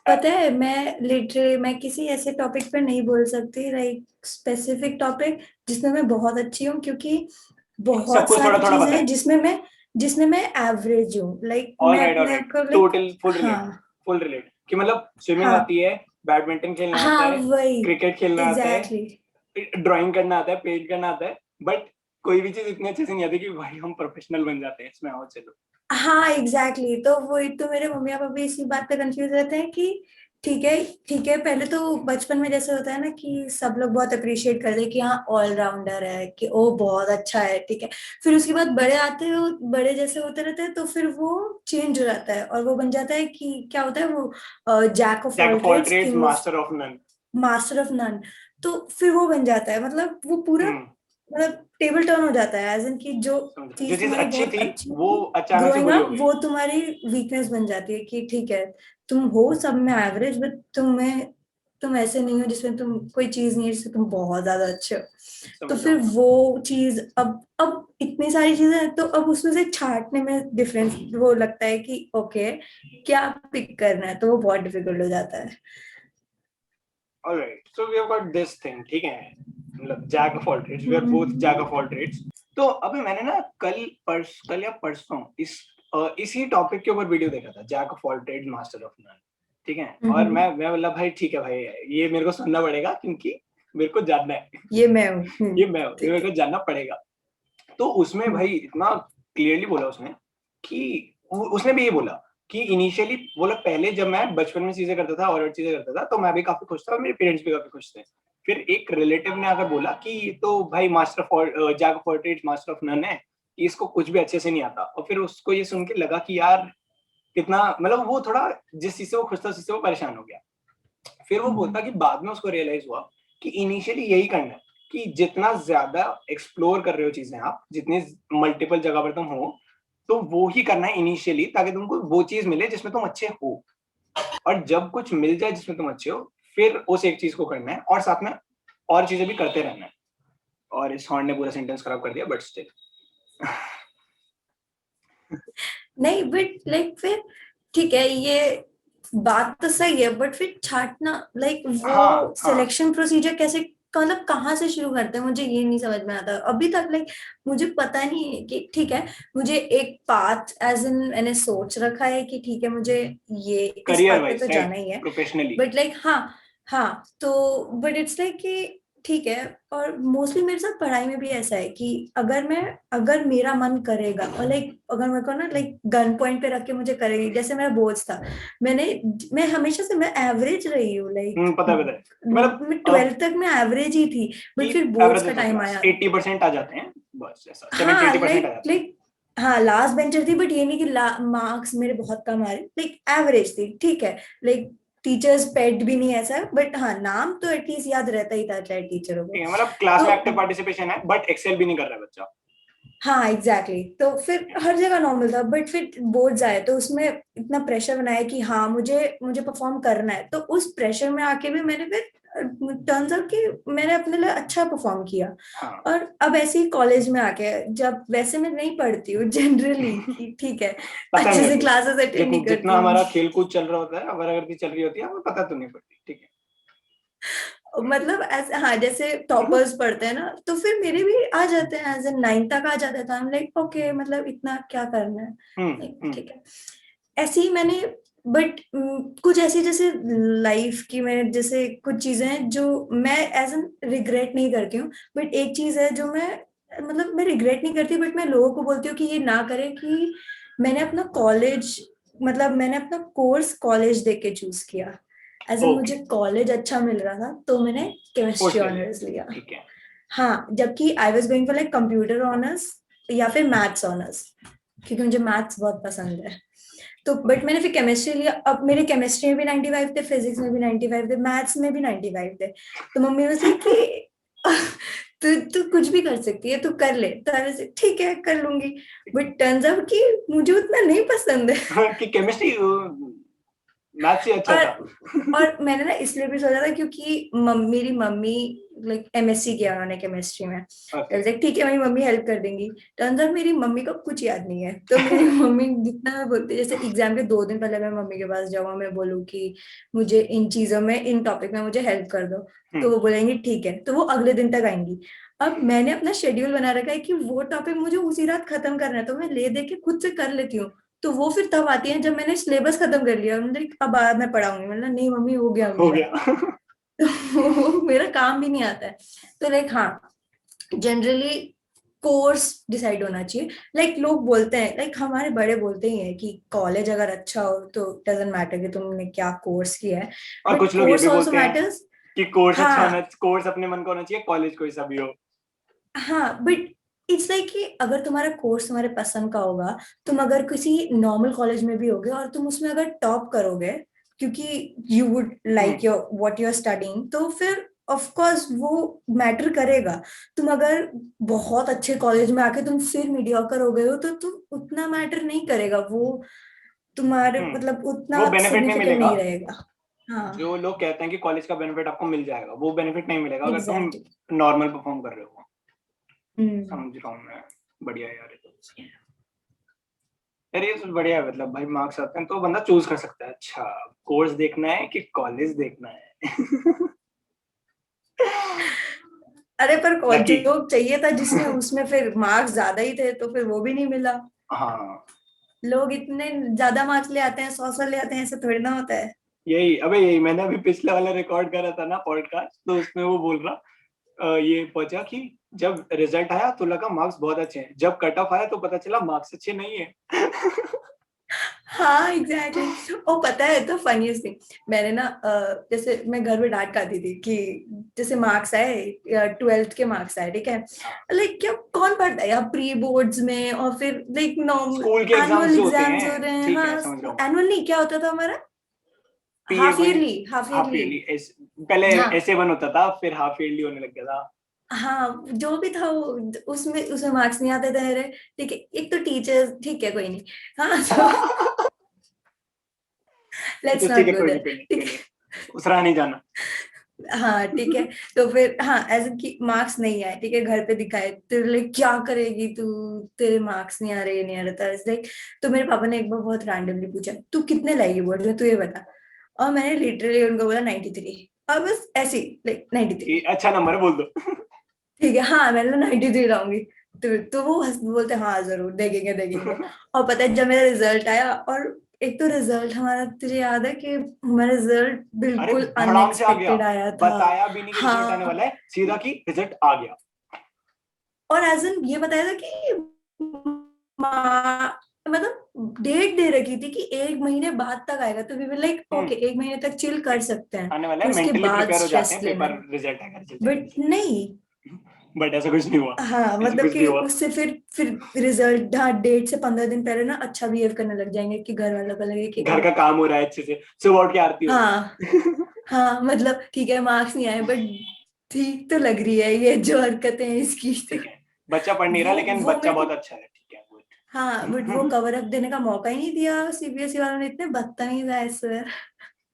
पता है, मैं किसी ऐसे टॉपिक पर नहीं बोल सकती, लाइक स्पेसिफिक टॉपिक जिसमें मैं बहुत अच्छी हूँ, क्योंकि सब बहुत कुछ थोड़ा सारी थोड़ा चीजें पता हैं है। जिसमें मैं एवरेज हूँ, लाइक ऑल मैं राइट, ऑल अपने राइट, आप को लाइक। Total full relate. हाँ फुल रिलेट कि मतलब स्विमिंग हाँ आती है, बैडमिंटन खेलना आता हाँ, है, वही। क्रिकेट खेलना आता है, एग्जैक्टली ड्राइंग करना आता है, पेंट करना आता है, बट कोई भी चीज इतनी अच्छे से नहीं आती कि भाई हम प्रोफेशनल बन जाते हैं इसमें। आओ चलो। हाँ, एग्जैक्टली तो वही तो, मेरे मम्मी पापा भी इसी बात पे कंफ्यूज रहते हैं कि ठीक है, ठीक है। पहले तो बचपन में जैसे होता है ना कि सब लोग बहुत अप्रिशिएट करते हैं कि हाँ ऑलराउंडर है, कि ओ बहुत अच्छा है, ठीक है। फिर उसके बाद बड़े आते हो, बड़े जैसे होते रहते हैं, तो फिर वो चेंज हो जाता है और वो बन जाता है कि क्या होता है वो, jack of jack all of all trades, trades king of, master of none. Master of none. तो फिर वो बन जाता है, मतलब वो पूरा, हम्म। मतलब टेबल टर्न हो जाता है, एज इन की जो समझा, जो चीज चीज तुम्हारी अच्छी बहुत थी अच्छी वो थी अचानक से ग्रोइंग बुरी हो अप, गई। वो तुम्हारी वीकनेस बन जाती है कि ठीक है, तुम हो सब में एवरेज, बट तुम ऐसे नहीं हो जिसमें तुम कोई चीज नहीं है जिसमें तुम बहुत ज्यादा अच्छे हो। तो समझ फिर जाऊंगा। वो चीज, अब इतनी सारी चीजें हैं, तो अब उसमें से छांटने में डिफरेंस वो लगता है कि ओके, क्या पिक करना है, तो वो बहुत डिफिकल्ट हो जाता है। Alright, so we have got this thing, ठीक है। मतलब jack of all trades, we are both jack hmm of all trades. तो अबे मैंने ना कल या परसों इसी टॉपिक के ऊपर वीडियो देखा था, jack of all trades master of none. ठीक है, और हम्म, मैं बोला भाई ठीक है भाई, ये मेरे को सुनना पड़ेगा क्योंकि मेरे को जानना है। ये मैं हूँ। ये ठीक मेरे है। को जानना पड़ेगा। तो उसमें भाई इतना क्लियरली बोला उसने कि उसने भी ये बोला कि इनिशियली बोला, पहले जब मैं बचपन में चीजें करता था और चीजें करता था तो मैं भी काफी खुश था और मेरे पेरेंट्स भी काफी खुश थे। फिर एक रिलेटिव ने आकर बोला कि ये तो भाई master of jack of all trades master of none है, इसको कुछ भी अच्छे से नहीं आता। और फिर उसको ये सुन के लगा कि यार कितना, मतलब वो थोड़ा जिस चीज से वो खुश था उस चीज से वो परेशान हो गया। फिर वो बोलता कि बाद में उसको रियलाइज हुआ कि इनिशियली यही करना है, कि जितना ज्यादा एक्सप्लोर कर रहे हो चीजें आप, जितनी मल्टीपल जगह पर तुम हो, तो वो ही करना है इनिशियली, ताकि तुमको वो चीज मिले जिसमें तुम अच्छे हो। और जब कुछ मिल जाए जिसमें तुम अच्छे हो, फिर उस एक चीज को करना है और साथ में और चीजें भी करते रहना है। और इस हॉर्न ने पूरा सेंटेंस खराब कर दिया, बट स्टिल। नहीं, बट लाइक फिर ठीक है, ये बात तो सही है, बट फिर छांटना, लाइक वो हाँ हाँ। सिलेक्शन प्रोसीजर कैसे, मतलब कहाँ से शुरू करते हैं, मुझे ये नहीं समझ में आता अभी तक। लाइक मुझे पता नहीं है कि ठीक है, मुझे एक पाथ एज इन मैंने सोच रखा है कि ठीक है, मुझे ये इस करियर पाथ पे वाइज तो राइट, जाना ही है। प्रोफेशनली। बट लाइक हाँ, हाँ तो बट इट्स लाइक कि ठीक है। और मोस्टली मेरे साथ पढ़ाई में भी ऐसा है कि अगर मेरा मन करेगा, और लाइक अगर मेरे को ना लाइक गन पॉइंट पे रख के मुझे करेगी, जैसे मेरा बोर्ड्स था, मैंने मैं हमेशा से मैं एवरेज रही हूँ, लाइक पता है कि मतलब मैं ट्वेल्थ तक मैं एवरेज ही थी। कि बट फिर बोर्ड्स एवरेज का मिडिल टाइम क्लास आया। 80% आ जाते हैं, बस ऐसा 70 हाँ 80% आ लाइक जाते हैं। लाइक हाँ, लास्ट बेंचर थी, बट ये नहीं कि मार्क्स मेरे बहुत कम आ रहे, लाइक एवरेज थी, ठीक है। लाइक टीचर्स पेट भी नहीं ऐसा, बट हाँ नाम तो एटलीस्ट याद रहता ही था, चाहे टीचर हो गए। ठीक है, मतलब क्लास तो में एक्टिव पार्टिसिपेशन है बट एक्सेल भी नहीं कर रहा है बच्चा। हाँ एग्जैक्टली तो फिर हर जगह नॉर्मल था, बट फिर बोर्ड्स आए तो उसमें इतना प्रेशर बनाया कि हाँ मुझे मुझे परफॉर्म करना है, तो उस प्रेशर में आके भी मैंने फिर टर्न्स आउट कि मैंने अपने लिए अच्छा परफॉर्म किया। हाँ। और अब ऐसे ही कॉलेज में आके, जब वैसे मैं नहीं पढ़ती हूँ जनरली कि ठीक है, पता नहीं अच्छे से होती, क्लासेस अटेंड नहीं करती जितना हूँ। हमारा खेल कूद चल रहा होता है, अगर चल रही होती है हमें पता तो नहीं पड़ती, ठीक है। मतलब ऐसे हाँ, जैसे टॉपर्स पढ़ते हैं ना, तो फिर मेरे भी आ जाते हैं, एज ए 9 तक आ जाता था, लाइक ओके, मतलब इतना क्या करना है, लाइक हम्म। ठीक है। ऐसे ही मैंने, बट कुछ ऐसी जैसे लाइफ की, मैं जैसे कुछ चीजें हैं जो मैं एज एन रिग्रेट नहीं करती हूँ, बट एक चीज है जो मैं, मतलब मैं रिग्रेट नहीं करती, बट मैं लोगों को बोलती हूँ कि ये ना करें, कि मैंने अपना कॉलेज, मतलब मैंने अपना कोर्स कॉलेज देख के चूज किया, एज एन ओके। मुझे कॉलेज अच्छा मिल रहा था तो मैंने केमिस्ट्री फोर्स ले लिया। ऑनर्स लिया। ठीक है। हाँ, जबकि I was going for like computer honours या फिर मैथ्स ऑनर्स, क्योंकि मुझे मैथ्स बहुत पसंद है। तो बट मैंने फिर केमिस्ट्री लिया, अब मेरे केमिस्ट्री में भी 95 थे, फिजिक्स में भी 95 थे, मैथ्स में भी 95 थे। तो मम्मी ने कि तू तू कुछ भी कर सकती है, तू कर ले, तो I was like, ठीक है कर लूंगी। बट टर्न्स आउट कि मुझे उतना नहीं पसंद है। कि केमिस्ट्री मैथ से अच्छा था। और मैंने ना इसलिए भी सोचा था क्योंकि मेरी मम्मी लाइक एमएससी किया उन्होंने केमिस्ट्री में। Okay. लाइक ठीक है मेरी मम्मी हेल्प कर देंगी। टर्न्स आउट मेरी मम्मी को कुछ याद नहीं है, तो मेरी मम्मी जितना बोलती है, जैसे एग्जाम के 2 दिन पहले मैं मम्मी के पास जाऊँ, मैं बोलूँ कि मुझे इन चीजों में, इन टॉपिक में मुझे हेल्प कर दो, तो वो बोलेंगी ठीक है, तो वो अगले दिन तक आएंगी। अब मैंने अपना शेड्यूल बना रखा है कि वो टॉपिक मुझे उसी रात खत्म करना है, तो मैं ले दे के खुद से कर लेती हूँ। तो वो फिर तब आती है जब मैंने सिलेबस खत्म कर लिया, मतलब अब बाद में पढ़ाऊंगी, मतलब नहीं मम्मी हो गया हो मेरा। गया। तो मेरा काम भी नहीं आता है। तो लाइक हाँ, जनरली कोर्स डिसाइड होना चाहिए। लाइक लोग बोलते हैं, लाइक हमारे बड़े बोलते ही हैं कि कॉलेज अगर अच्छा हो तो डजेंट मैटर कि तुमने क्या कोर्स किया है, और बट कुछ लोग ये कोर्स भी ऑल्सो बोलते हैं मैटर्स। कि कोर्स अच्छा होना, हाँ कोर्स अपने मन का होना चाहिए, कॉलेज कोई सा भी हो। हाँ, बट इट्स लाइक कि अगर तुम्हारा कोर्स तुम्हारे पसंद का होगा, तुम अगर किसी नॉर्मल कॉलेज में भी होगे और तुम उसमें अगर टॉप करोगे, क्योंकि you would like your what you are studying, तो फिर ऑफ कोर्स वो मैटर करेगा। तुम अगर बहुत अच्छे कॉलेज में आके तुम फिर मीडियोकर हो गए हो, तो तुम उतना मैटर नहीं करेगा वो, तुम्हारे मतलब वो उतना बेनिफिट नहीं सिग्निफिकेंट मिलेगा। नहीं रहेगा। हाँ जो लोग कहते हैं कि कॉलेज का बेनिफिट आपको मिल जाएगा, वो बेनिफिट नहीं मिलेगा अगर तुम एग्जैक्टली। नॉर्मल परफॉर्म कर रहे हो। हम्म। समझ रहा हूँ मैं। बढ़िया है यार ये तो। यार ये तो बढ़िया है, मतलब भाई मार्क्स आते हैं तो बंदा चूज कर सकता है, अच्छा कोर्स देखना है कि कॉलेज देखना है। अरे पर लकी। जो चाहिए था जिसमें, उसमें फिर मार्क्स ज्यादा ही थे, तो फिर वो भी नहीं मिला। हाँ लोग इतने ज्यादा मार्क्स ले आते हैं, 100 ले आते हैं, ऐसे थोड़ी ना होता है। यही, अबे यही मैंने अभी पिछले वाला रिकॉर्ड करा था ना पॉडकास्ट, तो उसमें वो बोल रहा ये पहुंचा कि जब रिजल्ट आया तो लगा मार्क्स बहुत अच्छे हैं, जब कट ऑफ आया तो पता चला मार्क्स अच्छे नहीं है। हाँ एग्जैक्टली exactly. और पता है तो फनीस्ट थिंग, मैंने ना जैसे मैं घर में डांट खाती थी कि जैसे मार्क्स आए, 12th के मार्क्स आए, ठीक है, लाइक क्या कौन पढ़ता है यार प्री बोर्ड्स में, और फिर लाइक नॉर्मल स्कूल के एग्जाम्स एनुअल जो होते एग्जाम्स हो हैं, रहे हैं। ठीक है समझ रहा हाँ हूँ। एनुअल नहीं, क्या होता था हमारा, PA half one, yearly, half half yearly. Yearly, पहले हाँ ऐसे वन होता था, फिर हाफ ईयरली होने लग गया था। हाँ, जो भी था वो, उसमें उसमें मार्क्स नहीं आते थे मेरे, ठीक है, एक तो टीचर्स, ठीक है कोई नहीं। हाँ तो लेट्स ठीक नॉट है गो कोई नहीं देयर, कोई नहीं ठीक कोई नहीं, है। उसरा नहीं जाना। हाँ ठीक है, तो फिर हाँ एज की मार्क्स नहीं आए, ठीक है, घर पे दिखाए, तेरे लिए क्या करेगी तू, तेरे मार्क्स नहीं आ रहे, ये नहीं आ रहा था लाइक। तो मेरे पापा ने एक बार बहुत रैंडमली पूछा तू कितने लाएगी बोर्ड में, तू ये बता। और मैंने लिटरली उनको बोला 93, और बस ऐसी लाइक 93। अच्छा नंबर बोल दो। ठीक है हाँ, मैंने 93 लाऊंगी। तो वो बोलते हाँ जरूर देखेंगे देखेंगे। और पता है जब मेरा रिजल्ट आया, और एक तो रिजल्ट हमारा, तुझे याद है कि हमारा रिजल्ट अरे बिल्कुल धड़ाम से आ गया, अनएक्सपेक्टेड आया था। बताया भी नहीं कि रिजल्ट आने हाँ, वाला है, सीधा की रिजल्ट आ गया। और एज एन ये बताया था कि मतलब डेट दे रखी थी कि 1 महीने बाद तक आएगा, तो वी वर लाइक ओके 1 महीने तक चिल कर सकते हैं, आने वाला फिर है, उसके मेंटली बाद प्रिपेयर हो जाते स्ट्रेस हैं, लेना पेपर है। रिजल्ट आएगा रिजल्ट आएगा बट रिजल्ट नहीं, आएगा। बट ऐसा कुछ नहीं हुआ। हाँ ऐसा मतलब कुछ नहीं कि हुआ। उससे फिर रिजल्ट, हाँ डेट से 15 दिन पहले ना अच्छा बिहेव करने लग जाएंगे कि घर वालों को लगे कि घर का ओके। काम हो रहा है अच्छे से, सुबह उठ के आरती हो रही हाँ है। हाँ, मतलब ठीक है मार्क्स नहीं आए, बट ठीक तो लग रही है ये जो हरकतें हैं इसकी, तो ठीक है, बच्चा पढ़ नहीं रहा लेकिन वो बच्चा मेरे को, बहुत अच्छा है, ठीक है हाँ बट वो गुड। कवर अप देने का मौका ही नहीं दिया सीबीएसई वालों ने, इतने बदतमीज है सर।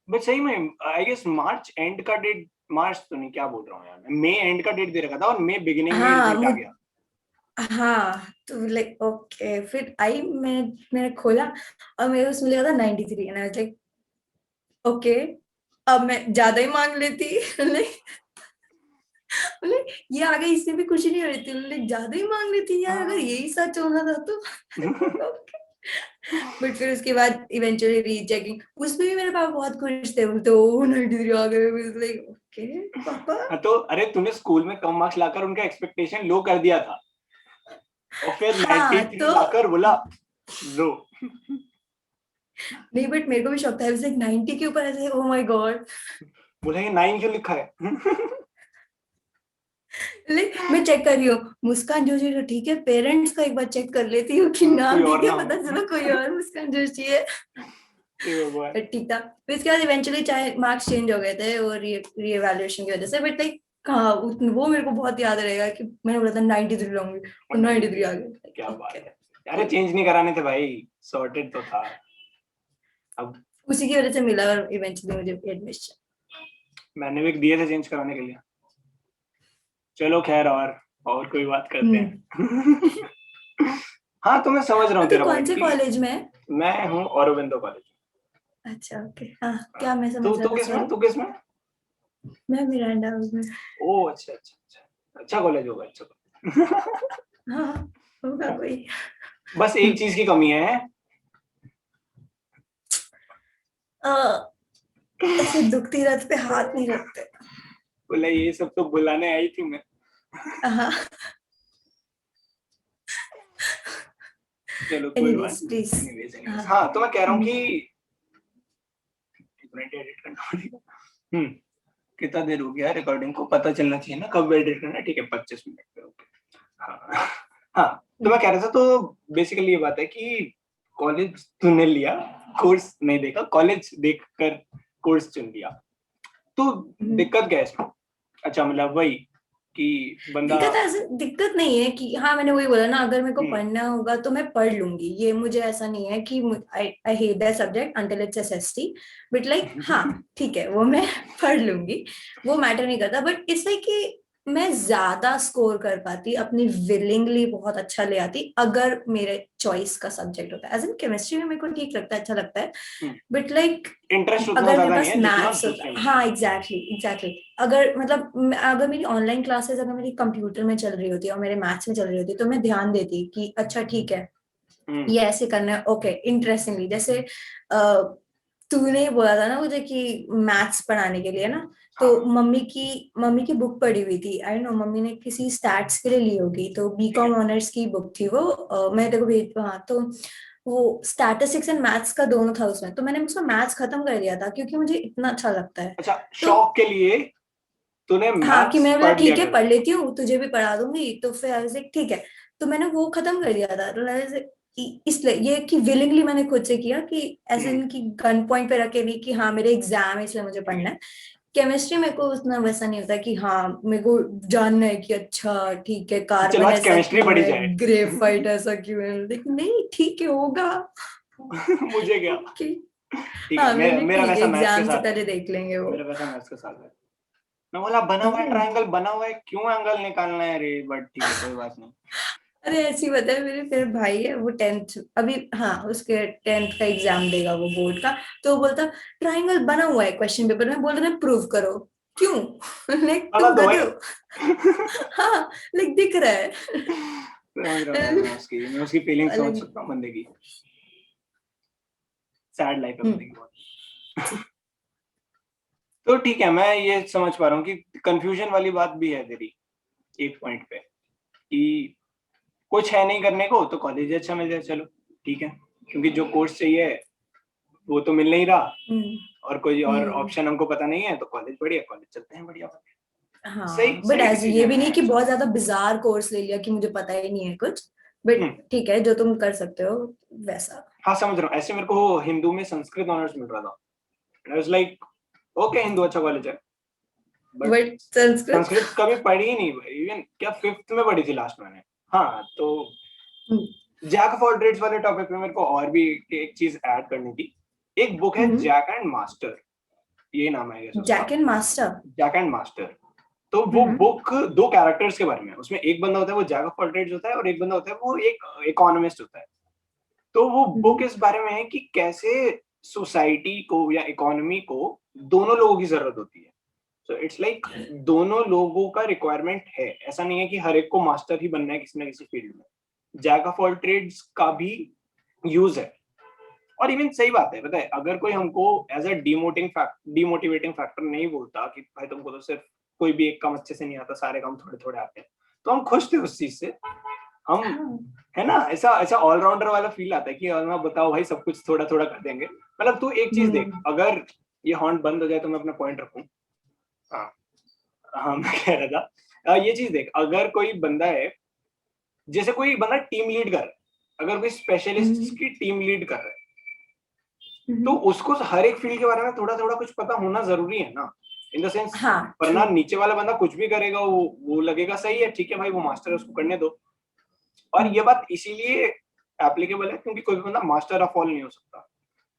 बट सही में आई गेस मार्च एंड का डेट, मार्च तो नहीं, क्या बोल रहा हूँ यार मैं, मई एंड का डेट दे रखा था और मई बिगिनिंग में ही हाँ रिजल्ट आ गया। हाँ, तो लाइक ओके, फिर आई मैंने खोला, और मेरे उसमें लिखा था 93, and I was like okay, अब मैं ज्यादा ही मांग लेती। लाइक बोले ये आगे, इससे भी खुशी नहीं हो रही थी, लाइक ज्यादा ही मांग लेती यार, अगर हाँ। यही सच होना था तो। बट फिर उसके बाद इवेंचुअली रीचेकिंग, उसमें भी मेरे पापा बहुत खुश थे, बोलते ओ 93 आ गए, लाइक ओके पापा। हाँ, तो अरे तूने स्कूल में कम मार्क्स लाकर उनका एक्सपेक्टेशन लो कर दिया था, और फिर हाँ 93 तो लाकर बोला लो। नहीं, बट मेरे को भी शौक था, लाइक 90 के ऊपर ऐसे, ओ माय गॉड। बोला ये 9 क्यों लिखा है। लाइक मैं चेक कर रही हूँ मुस्कान जोशी, तो ठीक है, पेरेंट्स का एक बार चेक कर लेती हूँ कि कोई नाम और ठीक ना है, हो। पता चला कोई और मुस्कान जोशी है। हे भगवान। बट ठीक था, फिर इसके बाद इवेंचुअली चाहे मार्क्स चेंज हो गए थे और रीएवैल्यूएशन की वजह से, बट लाइक हाँ वो मेरे को बहुत याद रहेगा कि मैंने बोला था 93 लाऊंगी, और और 93 आ 93, गए, क्या ओके बात है, अरे गुड। चेंज नहीं कराने थे भाई, सॉर्टेड तो था। अब उसी की वजह से मिला और इवेंचुअली मुझे एडमिशन। मैंने भी दिए थे चेंज कराने के लिए। चलो खैर, और कोई बात करते हैं। हाँ, तो मैं समझ रहा हूँ तो तेरा कौन पॉइंट से कि कॉलेज में है? मैं हूँ औरबिंदो कॉलेज। अच्छा ओके, हाँ क्या मैं समझ तू रहा था, किस में सॉरी। तू किस में? मैं मिरांडा में। ओ अच्छा अच्छा अच्छा, अच्छा कॉलेज होगा, अच्छा college। हाँ होगा कोई। बस एक चीज की कमी है। ऐसे दुखती रथ पे हाथ नहीं रखते। बोला ये सब तो बुलाने आई थी मैं। हाँ। चलो कोई बात एनीवेज नहीं, प्लीज। एनीवेज हाँ। हाँ, तो मैं कह रहा हूँ कि एडिट करना पड़ेगा। कितना देर हो गया रिकॉर्डिंग को, पता चलना चाहिए ना कब एडिट करना है। ठीक है, 25 मिनट पे, ओके। हाँ हाँ, तो मैं कह रहा था, तो बेसिकली ये बात है कि कॉलेज तूने लिया, कोर्स नहीं देखा, कॉलेज देखकर कोर्स चुन लिया, तो दिक्कत क्या है इसमें? अच्छा, मतलब वही कि बंदा दिक्कत नहीं है कि हाँ, मैंने वही बोला ना, अगर मेरे को हम्म पढ़ना होगा तो मैं पढ़ लूंगी। ये मुझे ऐसा नहीं है कि I hate that subject until it's SST, but like हाँ ठीक है, वो मैं पढ़ लूंगी, वो मैटर नहीं करता। बट इसलिए कि मैं ज्यादा स्कोर कर पाती, अपनी विलिंगली बहुत अच्छा ले आती अगर मेरे चॉइस का सब्जेक्ट होता है। एज इन केमिस्ट्री में मेरे को ठीक लगता है, अच्छा लगता है, बट लाइक इंटरेस्ट उतना अगर मेरे ज्यादा नहीं पास है जितना मैथ्स होता, दूसरे में। हाँ एग्जैक्टली एग्जैक्टली। अगर मतलब अगर मेरी ऑनलाइन क्लासेस अगर मेरी कंप्यूटर में चल रही होती और मेरे मैथ्स में चल रही होती तो मैं ध्यान देती कि अच्छा ठीक है, हम्म ये ऐसे करना है, ओके इंटरेस्टिंगली। जैसे अ, तूने बोला था ना मुझे कि मैथ्स पढ़ाने के लिए ना, तो हाँ मम्मी की बुक पढ़ी हुई थी, आई नो मम्मी ने किसी स्टैट्स के लिए ली होगी, तो ठीक है। बीकॉम ऑनर्स की बुक थी वो, मैं तेरे को भेज, हाँ तो वो स्टैटिस्टिक्स एंड मैथ्स का दोनों था उसमें, तो मैंने उसका मैथ्स खत्म कर दिया था क्योंकि मुझे इतना अच्छा लगता है। अच्छा, तो शौक के लिए तूने हाँ, कि मैथ्स मैं बोला पढ़ लिया ठीक है कर। पढ़ लेती हूँ, तुझे भी पढ़ा दूंगी, तो फिर आई वाज लाइक ठीक है, तो मैंने वो खत्म कर दिया था। तो इसलिए ये कि विलिंगली मैंने खुद से किया, कि ऐसे हम्म नहीं कि गन पॉइंट पे रखे, नहीं कि हाँ मेरे एग्जाम है इसलिए मुझे ठीक है। पढ़ना है। केमिस्ट्री मेरे को उतना वैसा नहीं होता कि हाँ मेरे को जानना है कि अच्छा ठीक है चलो कार्बन आज ऐसा केमिस्ट्री क्यों पढ़ी है, जाए। ग्रेफाइट ऐसा क्यों है, लेकिन नहीं ठीक है होगा। मुझे क्या। ओके। ठीक है, हाँ मैंने मेरा ठीक है, वैसा मैथ्स के एग्जाम से साथ है। पहले देख लेंगे वो। मेरा वैसा मैथ्स के साथ है। मैं बोला बना हुआ है ओह। ट्रायंगल, बना हुआ है, क्यों एंगल निकालना है रे, बट ठीक है कोई बात नहीं। अरे ऐसी बता है, मेरे भाई है वो टेंथ अभी, हाँ उसके टेंथ का एग्जाम देगा वो बोर्ड का, तो वो बोलता ट्राइंगल बना हुआ है क्वेश्चन पेपर में, बोल रहे हैं प्रूव करो। क्यों? लाइक अगल तुम तो गधे भाई। हो। हाँ लाइक दिख रहा है। समझ रहा हूँ यार, मैं उसकी फीलिंग समझ लाइक सकता हूँ बंदे की। सैड लाइफ है बंदे की बहुत। तो ठीक है, मैं ये समझ पा रहा हूँ कि कंफ्यूजन वाली बात भी है तेरी एक पॉइंट पे, कि कुछ है नहीं करने को तो कॉलेज अच्छा मिल जाए, चलो ठीक है, क्योंकि जो कोर्स चाहिए वो तो मिल नहीं रहा, और कोई और हम्म। ऑप्शन हमको पता नहीं है, तो कॉलेज बढ़िया, कॉलेज चलते हैं बढ़िया। सही हाँ बट सही ऐसे ये डिसीजन भी है नहीं कि अच्छा। बहुत ज्यादा बिजार कोर्स ले लिया कि मुझे पता ही नहीं है कुछ, बट हम्म, ठीक है जो तुम कर सकते हो वैसा। हाँ समझ रहा हूँ। ऐसे मेरे को हिंदू में संस्कृत ऑनर्स मिल रहा था, I was like okay, Hindu अच्छा कॉलेज है, बट बट संस्कृत। संस्कृत कभी पढ़ी ही नहीं, इवन क्या फिफ्थ में पढ़ी थी लास्ट मैंने। हाँ, तो जैक ऑफ ऑल ट्रेड्स वाले टॉपिक पे मेरे को और भी एक चीज ऐड करनी थी। एक बुक है जैक एंड मास्टर, ये नाम है उसका, jack and master. Jack and master. तो वो बुक दो कैरेक्टर्स के बारे में है। उसमें एक बंदा होता है वो जैक ऑफ ऑल ट्रेड्स होता है, और एक बंदा होता है वो एक इकोनॉमिस्ट होता है। तो वो बुक इस बारे में है कि कैसे सोसाइटी को या इकोनॉमी को दोनों लोगों की जरूरत होती है। सो इट्स लाइक दोनों लोगों का रिक्वायरमेंट है, ऐसा नहीं है कि हर एक को मास्टर ही बनना है किसी ना किसी फील्ड में। जैक ऑफ ऑल ट्रेड्स का भी यूज है। और इवन सही बात है, पता है, अगर कोई हमको एज अ डिमोटिवेटिंग फैक्टर नहीं बोलता कि भाई तुमको तो सिर्फ कोई भी एक काम अच्छे से नहीं आता, सारे काम थोड़े थोड़े आते हैं, तो हम खुश थे उस चीज से। हम, है ना, ऐसा ऐसा ऑलराउंडर वाला फील आता है कि मैं बताओ भाई सब कुछ थोड़ा थोड़ा कर देंगे। मतलब तू एक चीज देख, अगर ये हॉर्न बंद हो जाए तो मैं अपना पॉइंट रखूं। हाँ हाँ, मैं कह रहा था, ये चीज देख, अगर कोई बंदा है, जैसे कोई बंदा टीम लीड कर रहा है, अगर कोई स्पेशलिस्ट की टीम लीड कर रहा है, तो उसको हर एक फील्ड के बारे में थोड़ा थोड़ा कुछ पता होना जरूरी है ना, इन द सेंस। हाँ वरना ट्रू। नीचे वाला बंदा कुछ भी करेगा, वो लगेगा सही है, ठीक है भाई वो मास्टर है उसको करने दो। और ये बात इसीलिए एप्लीकेबल है क्योंकि कोई भी बंदा मास्टर ऑफ ऑल नहीं हो सकता।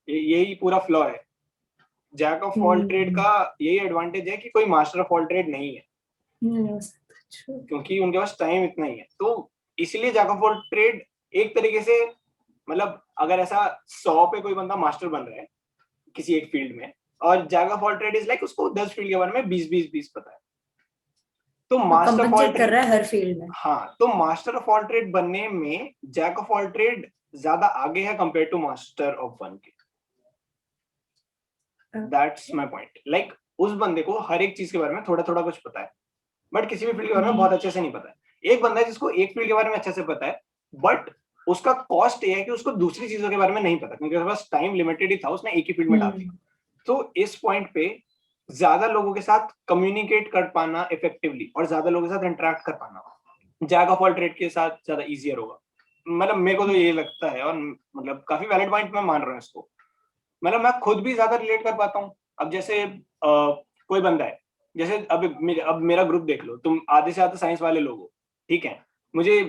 यही पूरा फ्लॉ है। जैक ऑफ ऑल ट्रेड का यही एडवांटेज है कि कोई मास्टर ऑफ ऑल ट्रेड नहीं है। नहीं हो सकता, true. क्योंकि उनके पास टाइम इतना ही है। तो इसलिए जैक ऑफ ऑल ट्रेड एक तरीके से, मतलब अगर ऐसा 100 पे कोई बंदा मास्टर बन रहा है किसी एक फील्ड में, और jack of all trade is like उसको 10 फील्ड के बारे में 20 पता है, तो वो मास्टर ऑफ ऑल कंपनसेट कर ट्रेड, रहा है हर फील्ड में। हाँ, तो मास्टर ऑफ ऑल ट्रेड बनने में जैक ऑफ ऑल ट्रेड ज्यादा आगे है compare to master of one के। That's my point. लाइक उस बंदे को हर एक चीज के बारे में थोड़ा थोड़ा कुछ पता है, बट किसी भी फील्ड के बारे में बहुत अच्छे से नहीं पता है। एक बंदा है जिसको एक फील्ड के बारे में अच्छे से पता है, बट उसका कॉस्ट ये है कि उसको दूसरी चीजों के बारे में नहीं पता, क्योंकि उसके पास टाइम लिमिटेड ही था, उसने एक ही फील्ड में डाल दिया। तो इस पॉइंट पे ज्यादा लोगों के साथ कम्युनिकेट कर पाना इफेक्टिवली और ज्यादा लोगों के साथ इंटरेक्ट कर पाना जैक ऑफ ऑल ट्रेड के साथ ज्यादा इजियर होगा। मतलब मेरे को तो ये लगता है, और मतलब काफी वैलिड पॉइंट मैं मान रहा हूँ इसको। मतलब मैं खुद भी ज्यादा रिलेट कर पाता हूँ। अब जैसे कोई बंदा है, जैसे अब मेरा ग्रुप देख लो, तुम आधे से ज्यादा साइंस वाले लोग हो, ठीक है, मुझे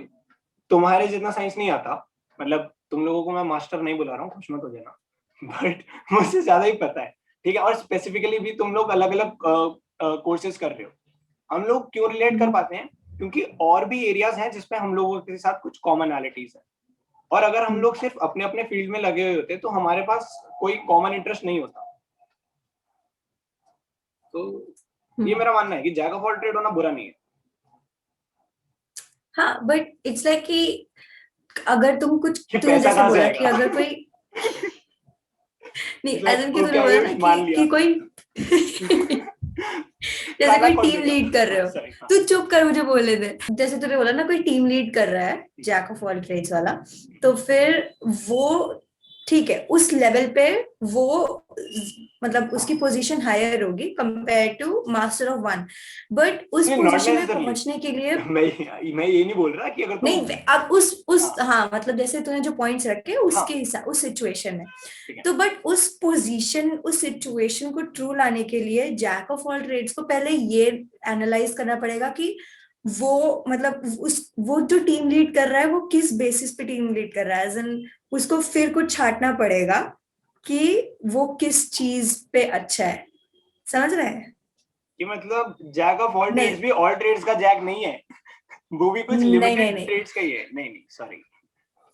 तुम्हारे जितना साइंस नहीं आता, मतलब तुम लोगों को मैं मास्टर नहीं बुला रहा हूँ, खुश मत हो जाना, बट मुझसे ज्यादा ही पता है, ठीक है। और स्पेसिफिकली भी तुम लोग अलग अलग कोर्सेज कर रहे हो। हम लोग क्यों रिलेट कर पाते हैं? क्योंकि और भी एरियाज हैं जिसमें हम लोगों के साथ कुछ कॉमनैलिटीज है, और अगर हम लोग सिर्फ अपने अपने फील्ड में लगे हुए होते तो हमारे पास कोई कॉमन इंटरेस्ट नहीं होता। तो ये मेरा मानना है कि जैक ऑफ ऑल ट्रेड होना बुरा नहीं है। हाँ, बट इट्स लाइक कि अगर तुम कुछ, कि तूने पैसा जैसे कहाँ से बोला कि आएगा? अगर कोई नहीं, मतलब ऐसा कि वो तूने क्या, बोला ये ना मान लिया। कि कोई जैसे खाना कोई कौन टीम देगा? लीड कर रहे हो, सॉरी, हाँ। तू चुप कर, मुझे बोलने दे। जैसे तूने बोला ना कोई टीम लीड कर रहा है जैक ऑफ ऑल ट्रेड्स वाला, तो फिर वो ठीक है, उस लेवल पे वो मतलब उसकी पोजीशन हायर होगी compare to master of one, but उस नहीं, नॉट पोजीशन में नेसेसरली। पहुंचने के लिए मैं ये नहीं बोल रहा कि अगर तुम, नहीं, अब उस हाँ, हाँ, मतलब जैसे तूने जो पॉइंट्स रखे हाँ, उसके हिसाब, उस सिचुएशन में, ठीक है। तो बट उस पोजीशन, उस सिचुएशन को ट्रू लाने के लिए जैक ऑफ ऑल ट्रेड्स को पहले ये एनालाइज करना पड़ेगा कि वो मतलब उस वो जो टीम लीड कर रहा है वो किस बेसिस पे टीम लीड कर रहा है, एज एन उसको फिर कुछ छांटना पड़ेगा कि वो किस चीज पे अच्छा है। समझ रहे हैं? कि मतलब जैक ऑफ ऑल ट्रेड्स नहीं भी ऑल ट्रेड्स का जैक नहीं है, वो भी कुछ नहीं नहीं लिमिटेड नहीं ट्रेड्स का ही है। नहीं नहीं, सॉरी।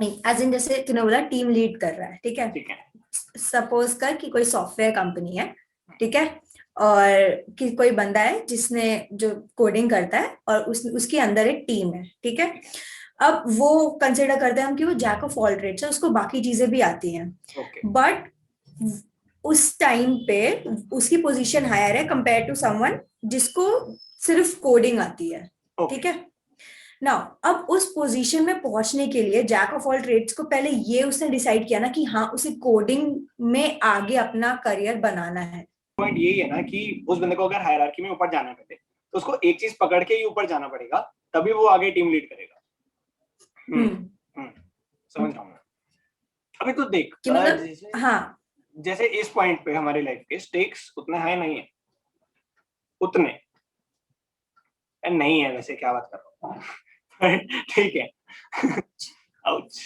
नहीं, एज इन जैसे तूने बोला टीम लीड कर रहा है, ठीक है, ठीक है। सपोज कर कि कोई सॉफ्टवेयर कंपनी है, ठीक है, और कि कोई बंदा है जिसने जो कोडिंग करता है और उसके अंदर एक टीम है, ठीक है। अब वो कंसिडर करते हैं हम कि वो जैक ऑफ ऑल ट्रेड्स है, उसको बाकी चीजें भी आती हैं, ओके। बट उस टाइम पे उसकी पोजीशन हायर है कंपेयर टू समवन जिसको सिर्फ कोडिंग आती है, ठीक ओके। है। नाउ अब उस पोजीशन में पहुंचने के लिए जैक ऑफ ऑल ट्रेड्स को पहले ये उसने डिसाइड किया ना कि हाँ उसे कोडिंग में आगे अपना करियर बनाना है। पॉइंट यही है ना कि उस बंदे को अगर हायरार्की में ऊपर जाना है पहले, तो उसको एक चीज पकड़ के ही ऊपर जाना पड़ेगा, तभी वो आगे टीम लीड करेगा। समझ रहा हूँ मैं। अभी तो देख, कि मतलब जैसे हाँ, जैसे इस पॉइंट पे हमारी लाइफ के स्टेक्स उतने हाई नहीं है, उतने नहीं है वैसे, क्या बात कर रहा हूँ। ठीक है। आउच,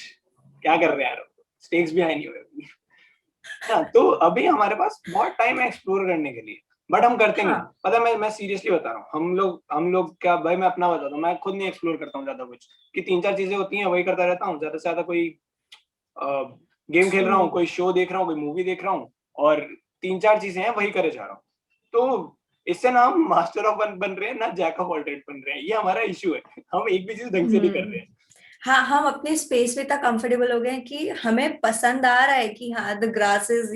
क्या कर रहे हैं यार, स्टेक्स भी हाई नहीं हुए। हाँ, तो अभी हमारे पास बहुत टाइम है एक्सप्लोर करने के लिए, बट हम करते नहीं। हाँ, पता है, मैं सीरियसली बता रहा हूँ, हम लोग क्या भाई, मैं अपना बताता हूँ, मैं खुद नहीं एक्सप्लोर करता हूँ ज्यादा कुछ, कि 3-4 चीजें होती हैं वही करता रहता हूँ, ज्यादा से ज्यादा कोई गेम खेल रहा हूँ, कोई शो देख रहा हूँ, कोई मूवी देख रहा हूँ, और 3-4 चीजें हैं वही करे जा रहा हूँ। तो इससे ना हम मास्टर ऑफ वन बन रहे हैं ना जैक ऑफ ऑल ट्रेड बन रहे हैं, ये हमारा इश्यू है। हम एक भी चीज ढंग से नहीं कर रहे हैं। हाँ, हम अपने स्पेस में इतना कंफर्टेबल हो गए हैं कि हमें पसंद आ रहा है कि हाँ the grass is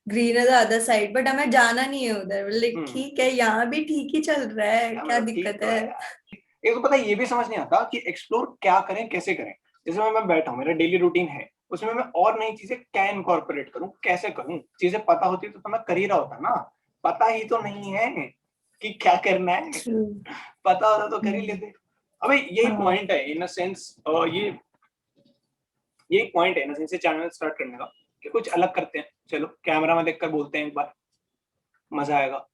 green the other side, but हमें जाना नहीं है उधर, लाइक ठीक है यहाँ भी ठीक ही चल रहा है, क्या मतलब ठीक दिक्कत तो है। है यार। एक तो पता है, ये भी समझ नहीं आता कि एक्सप्लोर क्या करें, कैसे करें। जैसे मैं बैठा हूँ, मेरा डेली रूटीन है, उसमें मैं और नई चीजें क्या इनकॉर्पोरेट करूँ, कैसे करूँ। चीजें पता होती तो मैं कर ही रहा होता ना, पता ही तो नहीं है कि क्या करना है। True. पता होता तो कर ही लेते। अबे यही हाँ, पॉइंट है इन अ सेंस, ये पॉइंट है इन अ सेंस चैनल स्टार्ट करने का, कि कुछ अलग करते हैं, चलो कैमरा में देखकर बोलते हैं एक बार, मजा आएगा।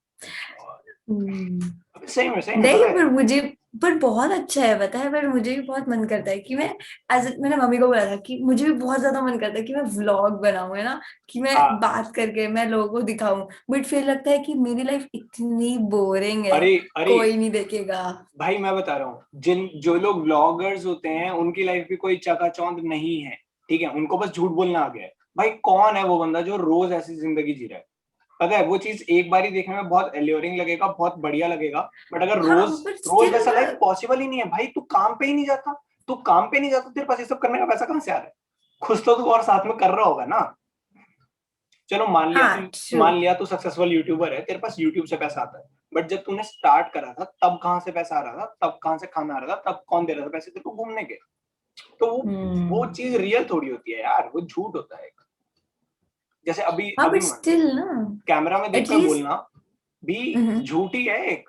सही में पता नहीं, है। पर मुझे पर बहुत अच्छा है पता है, पर मुझे भी बहुत मन करता है कि मैं मैंने मम्मी को बोला था कि मुझे भी बहुत ज्यादा मन करता है कि मैं व्लॉग बनाऊं, है ना, कि मैं हाँ बात करके मैं लोगों को दिखाऊं। बट फिर लगता है कि मेरी लाइफ इतनी बोरिंग है, अरे अरे कोई नहीं देखेगा। भाई मैं बता रहा हूँ, जो लोग व्लॉगर्स होते हैं उनकी लाइफ भी कोई चकाचौंध नहीं है, ठीक है, उनको बस झूठ बोलना आ गया है। भाई कौन है वो बंदा जो रोज ऐसी जिंदगी जी रहा है? पता है वो चीज एक बार ही देखने में बहुत एल्योरिंग लगेगा, बहुत बढ़िया लगेगा, बट अगर हाँ, रोज पर रोज स्टिल वैसा ना। लाइफ पॉसिबल ही नहीं है भाई। तू काम पे ही नहीं जाता, तू काम पे नहीं जाता, तेरे पास ये सब करने का पैसा कहाँ से आ रहा है? खुद तो तू और साथ में कर रहा होगा ना। चलो हाँ, ट्रू। मान लिया तू सक्सेसफुल यूट्यूबर है, तेरे पास यूट्यूब से पैसा आता है, बट जब तूने स्टार्ट करा था तब कहाँ से पैसा आ रहा था? तब कहाँ से खाना आ रहा था? तब कौन दे रहा था पैसे तेरे को घूमने के? तो वो हम्म। चीज रियल थोड़ी होती है यार, वो झूठ होता है। जैसे अभी हाँ, अभी बट मान ले, स्टिल ना, कैमरा में देखकर एटलीस्ट। बोलना भी झूठ ही है एक।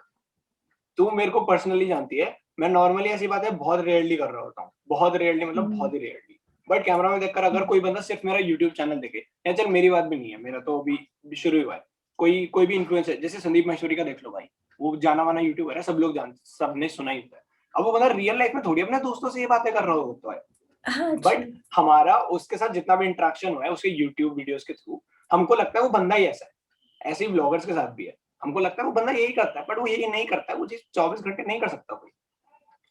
तू मेरे को पर्सनली जानती है, मैं नॉर्मली ऐसी बातें बहुत रेयरली कर रहा होता हूँ, बहुत रेयरली मतलब बहुत ही रेयरली। बट कैमरा में देखकर अगर कोई बंदा सिर्फ मेरा यूट्यूब चैनल देखे, या चल मेरी बात भी नहीं है, मेरा तो अभी शुरू ही हुआ है, कोई कोई भी इन्फ्लुएंसर जैसे संदीप महेश्वरी का देख लो भाई, वो जाना माना यूट्यूबर है, सब लोग जान, सबने सुना ही होता है। अब वो बंदा रियल लाइफ में थोड़ी अपने दोस्तों से ये बातें कर रहा होता है, हाँ, बट true। हमारा उसके साथ जितना भी इंटरेक्शन हुआ है उसके यूट्यूब वीडियोस के थ्रू, हमको लगता है वो बंदा ही ऐसा है। ऐसे ही ब्लॉगर्स के साथ भी है, हमको लगता है वो बंदा यही करता है, बट वो यही नहीं करता है, वो चीज 24 घंटे नहीं कर सकता कोई।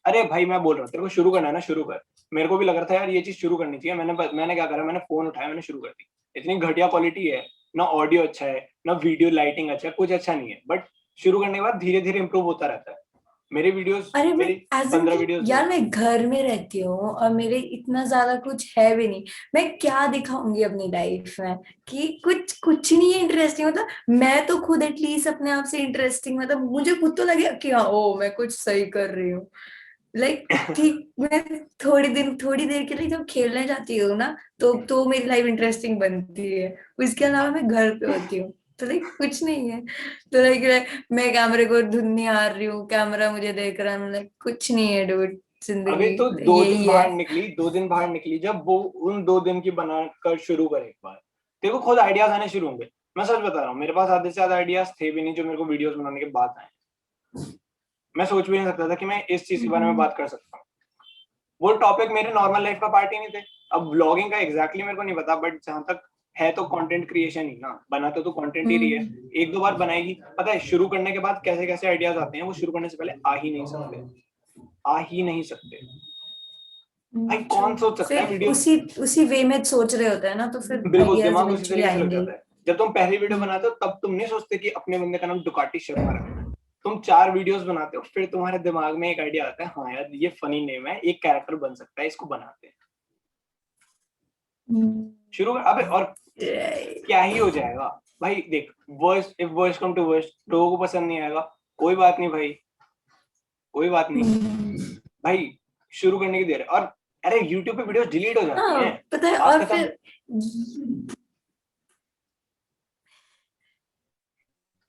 अरे भाई मैं बोल रहा हूँ तेरे को शुरू करना है ना, शुरू कर। मेरे को भी लग रहा था यार ये चीज शुरू करनी चाहिए, मैंने क्या करा, मैंने फोन उठाया, मैंने शुरू कर दी। इतनी घटिया क्वालिटी है ना, ऑडियो अच्छा है ना, वीडियो लाइटिंग अच्छा है, कुछ अच्छा नहीं है, बट शुरू करने के बाद धीरे धीरे इंप्रूव होता रहता है। मेरे वीडियोस, अरे मेरी बट एज इन 15 वीडियोस कि देख। यार मैं घर में रहती हूँ और मेरे इतना ज्यादा कुछ है भी नहीं। मैं क्या दिखाऊंगी अपनी लाइफ में कि कुछ कुछ नहीं है इंटरेस्टिंग, मतलब मैं तो खुद एटलीस्ट अपने आप से इंटरेस्टिंग, मतलब मुझे खुद तो लगे कि हाँ, ओ मैं कुछ सही कर रही हूँ। लाइक ठीक, मैं थोड़ी देर के लिए जब खेलने जाती हूँ ना, तो मेरी लाइफ इंटरेस्टिंग बनती है। उसके अलावा मैं घर पे होती हूँ, तो लाइक कुछ नहीं है। तो लाइक मैं कैमरे को धुन निहार रही हूँ, कैमरा मुझे देख रहा है, लाइक कुछ नहीं है डूड, जिंदगी अभी तो 2 दिन यही है। बाहर निकली, 2 दिन बाहर निकली, जब वो उन 2 दिन की बनाकर शुरू करे एक बार, तेरे को खुद आइडियाज आने शुरू होंगे। मैं सच बता रहा हूँ, मेरे पास आधे से ज्यादा आइडियाज थे भी नहीं जो मेरे को वीडियोस बनाने के बाद आए। मैं सोच भी नहीं सकता था कि मैं इस चीज के बारे में हम्म। बात कर सकता हूँ। वो टॉपिक मेरे नॉर्मल लाइफ का पार्ट ही नहीं थे। अब व्लॉगिंग का एग्जैक्टली मेरे को नहीं पता, बट जहां तक है तो कंटेंट क्रिएशन ही ना, बना तो कंटेंट ही रही है। हम्म। एक दो बार बनाएगी, पता है शुरू करने के बाद कैसे कैसे आइडियाज आते हैं, वो शुरू करने से पहले आ ही नहीं सकते, आ ही नहीं सकते। भाई true। कौन सोच सकता है फिर वीडियो? उसी उसी वे में सोच रहे होते हैं ना, तो फिर बिल्कुल, आइडियाज दिमाग उसी इवेंचुअली तरीके से लग आएंगे जाता ही। है। जब तुम पहली वीडियो बनाते हो तब तुम नहीं सोचते कि अपने बंदे का नाम दुकाटी शर्मा रखना है। तुम 4 वीडियोस बनाते हो, फिर तुम्हारे दिमाग में एक आइडिया आता है, हाँ यार ये फनी नेम है, एक कैरेक्टर बन सकता है, इसको बनाते हैं। हम्म। शुरू कर अबे, और क्या ही हो जाएगा भाई। देख, worst if worst come to worst, लोगों को पसंद नहीं आएगा, कोई बात नहीं भाई, कोई बात नहीं भाई। शुरू करने की देर है। और अरे यूट्यूब पे वीडियोस डिलीट हो जाती हाँ, हैं, पता है, बात और खत्म। फिर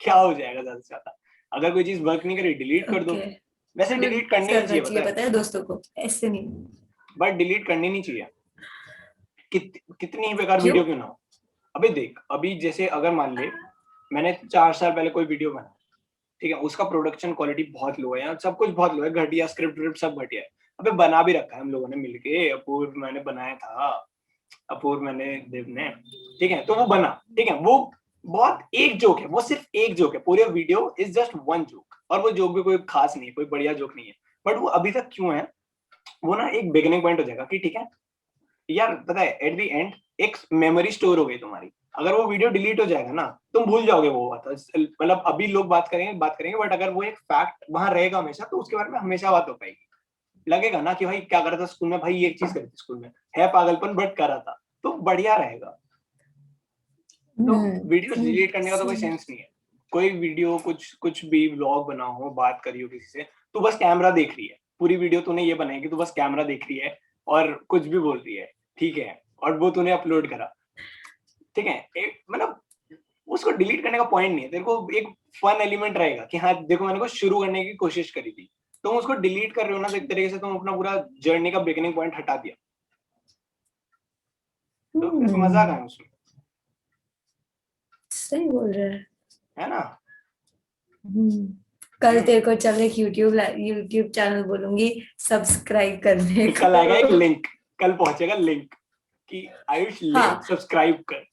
क्या हो जाएगा ज्यादा से ज्यादा? अगर कोई चीज वर्क नहीं करी, डिलीट कर दो। ओके, वैसे फिर डिलीट करनी नहीं करना चाहिए, पता चाहिए है, पता है दोस्तों को, ऐसे नहीं। बट डिलीट करनी नहीं चाहिए। कितनी ही बेकार क्यों? वीडियो क्यों ना हो। अबे देख, अभी जैसे अगर मान ले मैंने 4 साल पहले कोई वीडियो बनाया, ठीक है, उसका प्रोडक्शन क्वालिटी बहुत लो है, सब कुछ बहुत लो है, घटिया स्क्रिप्ट विप्ट सब घटिया है। अबे बना भी रखा है हम लोगों ने मिलके, अपूर्व मैंने बनाया था, अपूर्व मैंने, देव ने, ठीक है, तो वो बना, ठीक है, वो बहुत एक जोक है, वो सिर्फ एक जोक है, पूरे video is just one joke, और वो जोक भी कोई खास नहीं है, कोई बढ़िया जोक नहीं है, बट वो अभी तक क्यों है? वो ना एक बिगिनिंग पॉइंट हो जाएगा कि ठीक है यार, पता है एट द एंड एक मेमोरी स्टोर हो गई तुम्हारी। अगर वो वीडियो डिलीट हो जाएगा ना, तुम भूल जाओगे वो बात, मतलब अभी लोग बात करेंगे, बट अगर वो एक फैक्ट वहां रहेगा हमेशा, तो उसके बारे में हमेशा बात हो पाएगी। लगेगा ना कि भाई क्या कर रहा था स्कूल में, भाई ये एक चीज करी थी स्कूल में, है पागलपन बट करा था, तो बढ़िया रहेगा। तो वीडियो डिलीट करने का तो कोई सही। सेंस नहीं है। कोई वीडियो, कुछ कुछ भी व्लॉग बना हो, बात करी हो किसी से, तू बस कैमरा देख रही है, पूरी वीडियो तूने ये बनाई कि तू बस कैमरा देख रही है और कुछ भी बोल रही है, ठीक है, और वो तूने अपलोड करा, ठीक है, एक मतलब उसको डिलीट करने का पॉइंट नहीं है। तेरे को एक फन एलिमेंट रहेगा कि हाँ देखो मैंने कुछ शुरू करने की कोशिश करी थी, तुम उसको डिलीट कर रहे हो ना, तो एक तरीके से तुम अपना पूरा जर्नी का बिगिनिंग पॉइंट हटा दिया, तो फिर मजा कहाँ है उसमें? सही बोल रहे हैं। है ना? हम्म। कल तेरे को चल एक यूट्यूब चैनल बोलूंगी सब्सक्राइब करने फिर कल आएगा एक को। लिंक, कल पहुंचेगा लिंक कि आयुष ले हाँ सब्सक्राइब कर।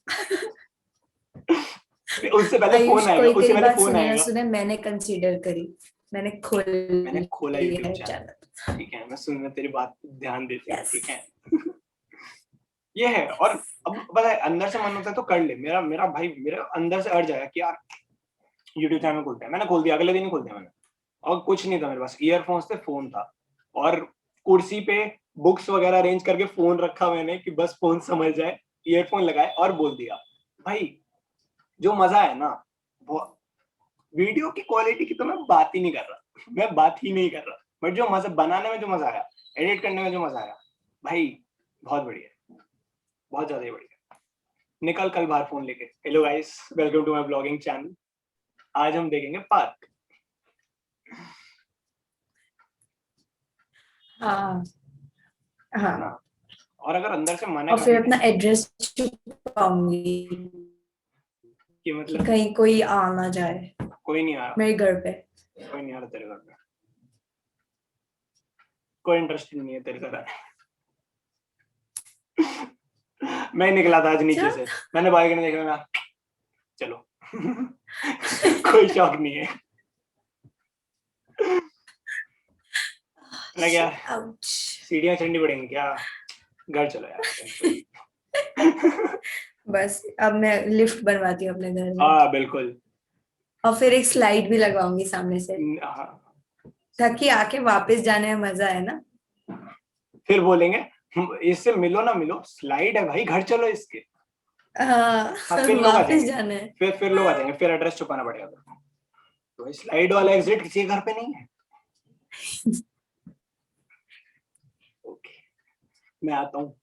उससे पहले फोन आयुष आएगा, कोई उससे तेरी पहले बात फोन सुने ना आएगा। सुने, मैंने कंसीडर करी, मैंने खोल मैंने खोला लिया यूट्यूब है चैनल, चैनल। ठीक है, मैं तेरी बात पे ध्यान देती हूँ, यस। ठीक है। ये है। और अब पता है अंदर से मन होता है तो कर ले, मेरा मेरा भाई मेरा अंदर से अर्ज आया कि यार यूट्यूब चैनल खोलते हैं, मैंने खोल दिया, अगले दिन ही खोल दिया मैंने। और कुछ नहीं था मेरे पास, ईयरफोन्स थे, फोन था, और कुर्सी पे बुक्स वगैरह अरेंज करके फोन रखा मैंने कि बस फोन समझ जाए, ईयरफोन लगाए और बोल दिया। भाई जो मजा है ना, वो वीडियो की क्वालिटी की तो मैं बात ही नहीं कर रहा, मैं बात ही नहीं कर रहा, बट जो मजा बनाने में जो मजा आया, एडिट करने में जो मजा आया, भाई बहुत बढ़िया, बहुत ज्यादा ही बढ़िया। निकल कल बाहर फोन लेके, hello guys welcome to my blogging channel, आज हम देखेंगे पार्क। हाँ है ना। हाँ। और अगर अंदर से मन है और कर फिर ले अपना एड्रेस छुपाऊंगी कि कि मतलब कहीं कोई आ ना जाए कोई नहीं आया, मेरे घर पे। कोई नहीं आ रहा तेरे घर पे, कोई इंटरेस्ट नहीं है तेरे घर आने। मैं निकला था आज नीचे क्या? से, मैंने बालकनी देखा, मैं चलो। कोई शौक नहीं है। मैं क्या आउच। सीढ़ियां चढ़नी पड़ेंगी क्या, घर चलो यार। बस अब मैं लिफ्ट बनवाती हूँ अपने घर में, हाँ बिल्कुल। और फिर एक स्लाइड भी लगवाऊंगी सामने से, हाँ, ताकि आके वापस जाने में मजा है ना। फिर बोलेंगे इससे मिलो ना मिलो, स्लाइड है भाई, घर चलो इसके। हाँ हाँ फिर लोग आ वापस जाएंगे, जाना है। फिर लोग आ जाएंगे, फिर एड्रेस छुपाना पड़ेगा। तो स्लाइड वाला एग्जिट किसी के घर पे नहीं है। ओके, मैं आता हूँ।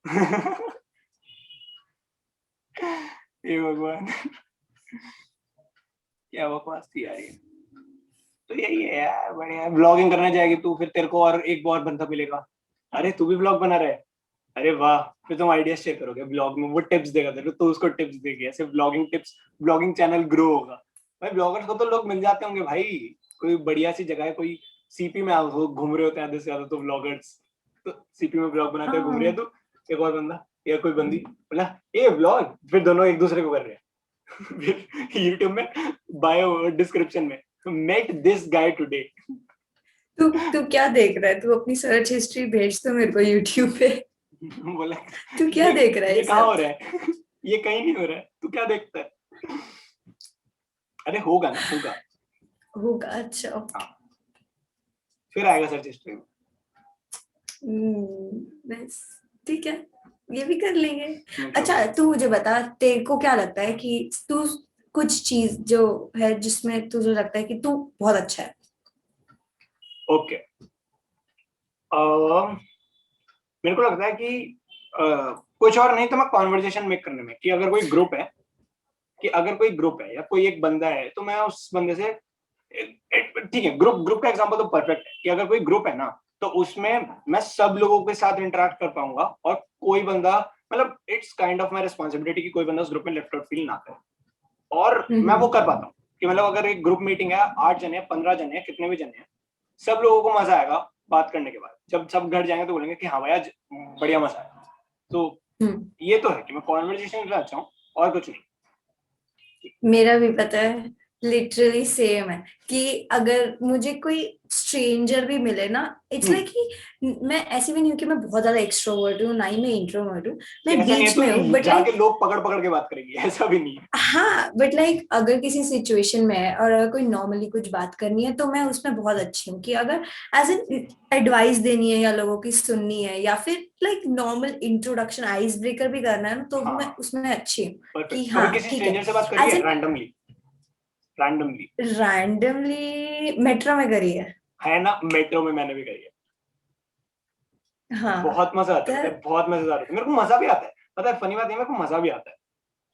हे भगवान, क्या बकवास थी यार ये। तो यही है यार, बढ़िया ब्लॉगिंग करने जाएगी तू, फिर तेरे को और एक और बंदा मिलेगा, अरे तू भी ब्लॉग बना रहा है, अरे वाह, फिर तुम आइडिया शेयर करोगे ब्लॉग में, वो टिप्स देगा तेरे को, तो उसको टिप्स देगी, ऐसे blogging tips, blogging channel grow होगा। भाई ब्लॉगर्स को तो लोग मिल जाते होंगे भाई, कोई बढ़िया सी जगह है, कोई सीपी में घूम रहे होते हैं आधे से ज्यादा तो ब्लॉगर्स, तो सीपी में ब्लॉग बनाते हुए घूम रहे हैं, हाँ तो एक और बंदा या कोई बंदी बोला ये ब्लॉग, फिर दोनों एक दूसरे को कर रहे हैं। फिर यूट्यूब में बायो डिस्क्रिप्शन में मेट दिस गाय टुडे। तू तू क्या देख रहा है? तू अपनी सर्च हिस्ट्री भेज तो मेरे को यूट्यूब पे। बोला तू क्या देख रहा है ये ये कहाँ हो सब? रहा है। ये कहीं नहीं हो रहा है, तू क्या देखता है। अरे होगा ना, होगा। होगा, अच्छा। हाँ फिर आएगा सर्च हिस्ट्री में। बस ठीक है, ये भी कर लेंगे। मतलब अच्छा तू मुझे बता, तेरे को क्या लगता है कि तू कुछ चीज जो है जिसमें तुझे लगता है कि तू बहुत अच्छा है? ओके, मेरे को लगता है कि कुछ और नहीं तो मैं कॉन्वर्जेशन मेक करने में, कि अगर कोई ग्रुप है, कि अगर कोई ग्रुप है या कोई एक बंदा है, तो मैं उस बंदे से, ठीक है ग्रुप ग्रुप का एग्जांपल तो परफेक्ट है, कि अगर कोई ग्रुप है ना, तो उसमें मैं सब लोगों के साथ इंटरेक्ट कर पाऊंगा, और कोई बंदा, मतलब it's kind of my responsibility कि कोई बंदा उस ग्रुप में लेफ्ट आउट फील ना करे, और मैं वो कर पाता हूँ, कि मतलब अगर एक ग्रुप मीटिंग है, 8 जने 15 जने कितने भी जने हैं, सब लोगों को मजा आएगा बात करने के बाद, जब सब घर जाएंगे तो बोलेंगे कि हाँ भाई आज बढ़िया मजा आया। तो हम्म। ये तो है कि मैं कॉन्वर्जेशन में अच्छा हूँ, और कुछ नहीं। मेरा भी पता है, लिटरली सेम है, कि अगर मुझे कोई स्ट्रेंजर भी मिले ना, इट्स हम्म, लाइक कि मैं ऐसी भी नहीं हूँ कि मैं बहुत ज्यादा एक्सट्रोवर्ट हूँ, ना ही मैं इंट्रोवर्ट हूँ, कि मैं ऐसा नहीं है बीच में हूँ, तो बट जाके लाइक लोग पकड़ पकड़ के बात करेंगे, ऐसा भी नहीं है। हाँ, बट लाइक अगर किसी सिचुएशन में है और अगर कोई नॉर्मली कुछ बात करनी है तो मैं उसमें बहुत अच्छी हूँ, कि अगर एज एन एडवाइस देनी है या लोगों की सुननी है या फिर like normal introduction ice breaker भी करना है ना, तो मैं हाँ उसमें अच्छी हूँ। कि परफेक्ट। कभी हाँ किसी ठीक है, स्ट्रेंजर से बात करी एज है एन रैंडमली, रैंडमली, रैंडमली मेट्रो में करी है ना, मेट्रो में मैंने भी करी है। है। हाँ बहुत मजा आता तो है, मतलब बहुत मजेदार होता है, मेरे को मजा भी आता है, पता है फनी बात है, मेरे को मजा भी आता है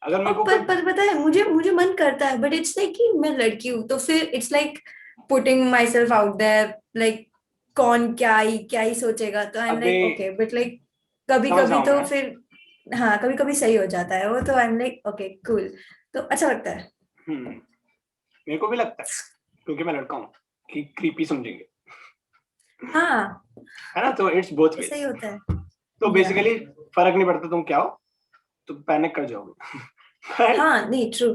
अगर मेरे और को कोई। पर पता है, मुझे मुझे मन करता है, बट इट्स लाइक कि मैं लड़की हूँ तो फिर it's like putting myself out there, like कौन क्या ही सोचेगा, तो आई एम अबे लाइक ओके, बट लाइक कभी समझ रहा कभी हूँ तो मैं। फिर हाँ कभी कभी सही हो जाता है वो, तो I am like okay cool, तो अच्छा लगता है। मेरे को भी लगता है, क्योंकि मैं लड़का हूँ, कि creepy समझेंगे, हाँ है ना? तो it's both ऐसा ही ways. होता है। तो Yeah. basically फर्क नहीं पड़ता तुम क्या हो, तुम पैनिक कर जाओगे। But हाँ नहीं ट्रू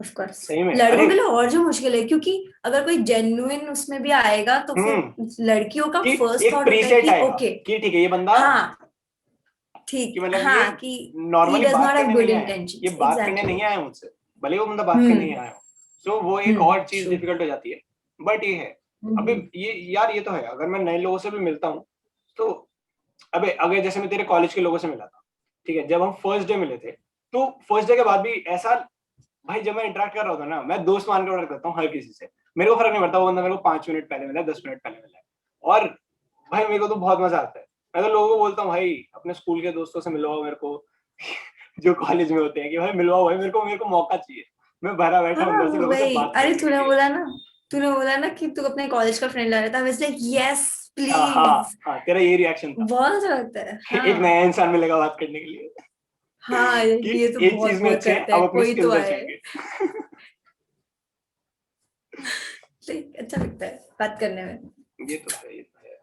ऑफ कोर्स। सही में लड़कों अरे के लिए और जो मुश्किल है, क्योंकि अगर कोई जेन्युइन उसमें भी आएगा तो फिर लड़कियों का कि फर्स्ट एक थॉट होता है प्रीसेट कि आएगा ओके कि ठीक है ये बंदा, हाँ कि ठीक, मतलब ये हाँ कि he नॉर्मली does बात not have करने good नहीं आया, ये intentions, बात करने exactly। नहीं आया मुझसे, भले वो बंदा बात करने नहीं हम्म आया हो। सो वो एक और चीज true। डिफिकल्ट हो जाती है। बट ये है, अभी हम्म ये यार ये तो है, अगर मैं नए लोगों से भी मिलता हूँ तो अबे अगर जैसे मैं तेरे कॉलेज के लोगों से मिला था, ठीक है, जब हम फर्स्ट डे मिले थे तो फर्स्ट डे के बाद भी ऐसा, भाई जब मैं इंटरेक्ट कर रहा होता ना, मैं दोस्त मान के इंटरेक्ट करता हूँ हर किसी से, मेरे को फर्क नहीं पड़ता वो बंदा मेरे को 5 मिनट पहले मिला, 10 मिनट पहले मिला है। और भाई मेरे को तो बहुत मजा आता है, मैं तो लोगों को बोलता हूँ भाई अपने स्कूल के दोस्तों से मिलवाओ मेरे को जो कॉलेज में होते हैं, कि भाई मिलवाओ भाई, मेरे को मौका चाहिए, मैं भरा बैठा हूँ हाँ अंदर से लोगों से वही, बात अरे करने के लिए। तूने बोला ना कि तू अपने कॉलेज का फ्रेंड ला रहा था, वैसे यस हाँ हाँ प्लीज, हाँ, तेरा ये रिएक्शन था बहुत अच्छा लगता है। एक हाँ नया इंसान मिलेगा बात करने के लिए, हाँ कि ये तो एक बहुत चीज में बहुत अच्छे हैं, करते अब हैं, अपनी कोई स्किल तो आए। दर्शाएंगे। लाइक अच्छा लगता है बात करने में। ये तो है, ये तो है।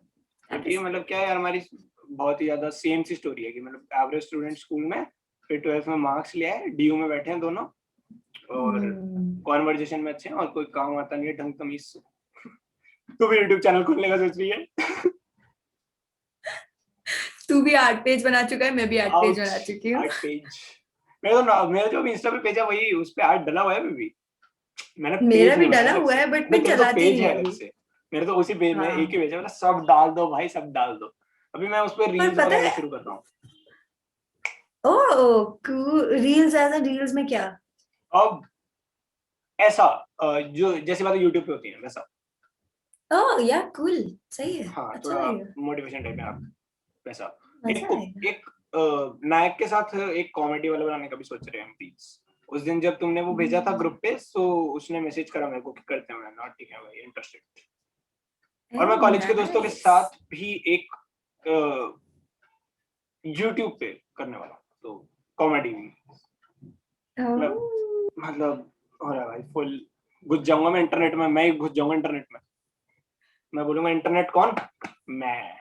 That बट ये is- मतलब क्या है यार, हमारी बहुत ही ज्यादा सेम सी स्टोरी है कि मतलब एवरेज स्टूडेंट स्कूल में, फिर 12th में मार्क्स ले आए, डीयू में बैठे हैं दोनों, और हम्म, कॉन्वर्जेशन में अच्छे हैं, और कोई काम आता नहीं है ढंग तमीज से। तो फिर यूट्यूब चैनल खोलने का सोच रही है। तू भी 8 पेज बना चुका है, मैं भी 8 पेज आउच, बना चुकी हूँ। 8 पेज। मेरा जो भी इंस्टा पे पेज है वही, उस पे आर्ट डला हुआ है अभी भी, मैंने मेरा पेज भी नहीं बनाया डला अलग हुआ से। है बट नहीं मैं तेरे तो चलाती पेज नहीं है अलग अभी। से, मेरे तो उसी पेज में एक ही हाँ पेज है, मतलब सब डाल दो भाई, सब डाल दो। अभी मैं उस पर पर रील्स पता वगैरह है, शुरू कर रहा हूँ। ओ रील्स एज रील्स में क्या? अब ऐसा जो जैसी बातें यूट्यूब पे होती हैं वैसा, ओह या कूल, सही है, हाँ अच्छा थोड़ा लगेगा, मोटिवेशन टाइप में आप वैसा। मजा एक आएगा। एक नायक के साथ एक कॉमेडी वाला बनाने का भी सोच रहे हैं प्लीज। उस दिन जब तुमने वो भेजा था ग्रुप पे, तो उसने मैसेज करा मेरे को कि करते हैं, मैं ठीक है भाई इंटरेस्टेड। और मैं कॉलेज के दोस्तों के नाइस। साथ भी एक यूट्यूब पे करने वाला हूँ, तो कॉमेडी मतलब हो रहा है भाई, फुल घुस जाऊंगा मैं इंटरनेट में, मैं ही घुस जाऊंगा इंटरनेट में, मैं बोलूंगा इंटरनेट कौन, मैं।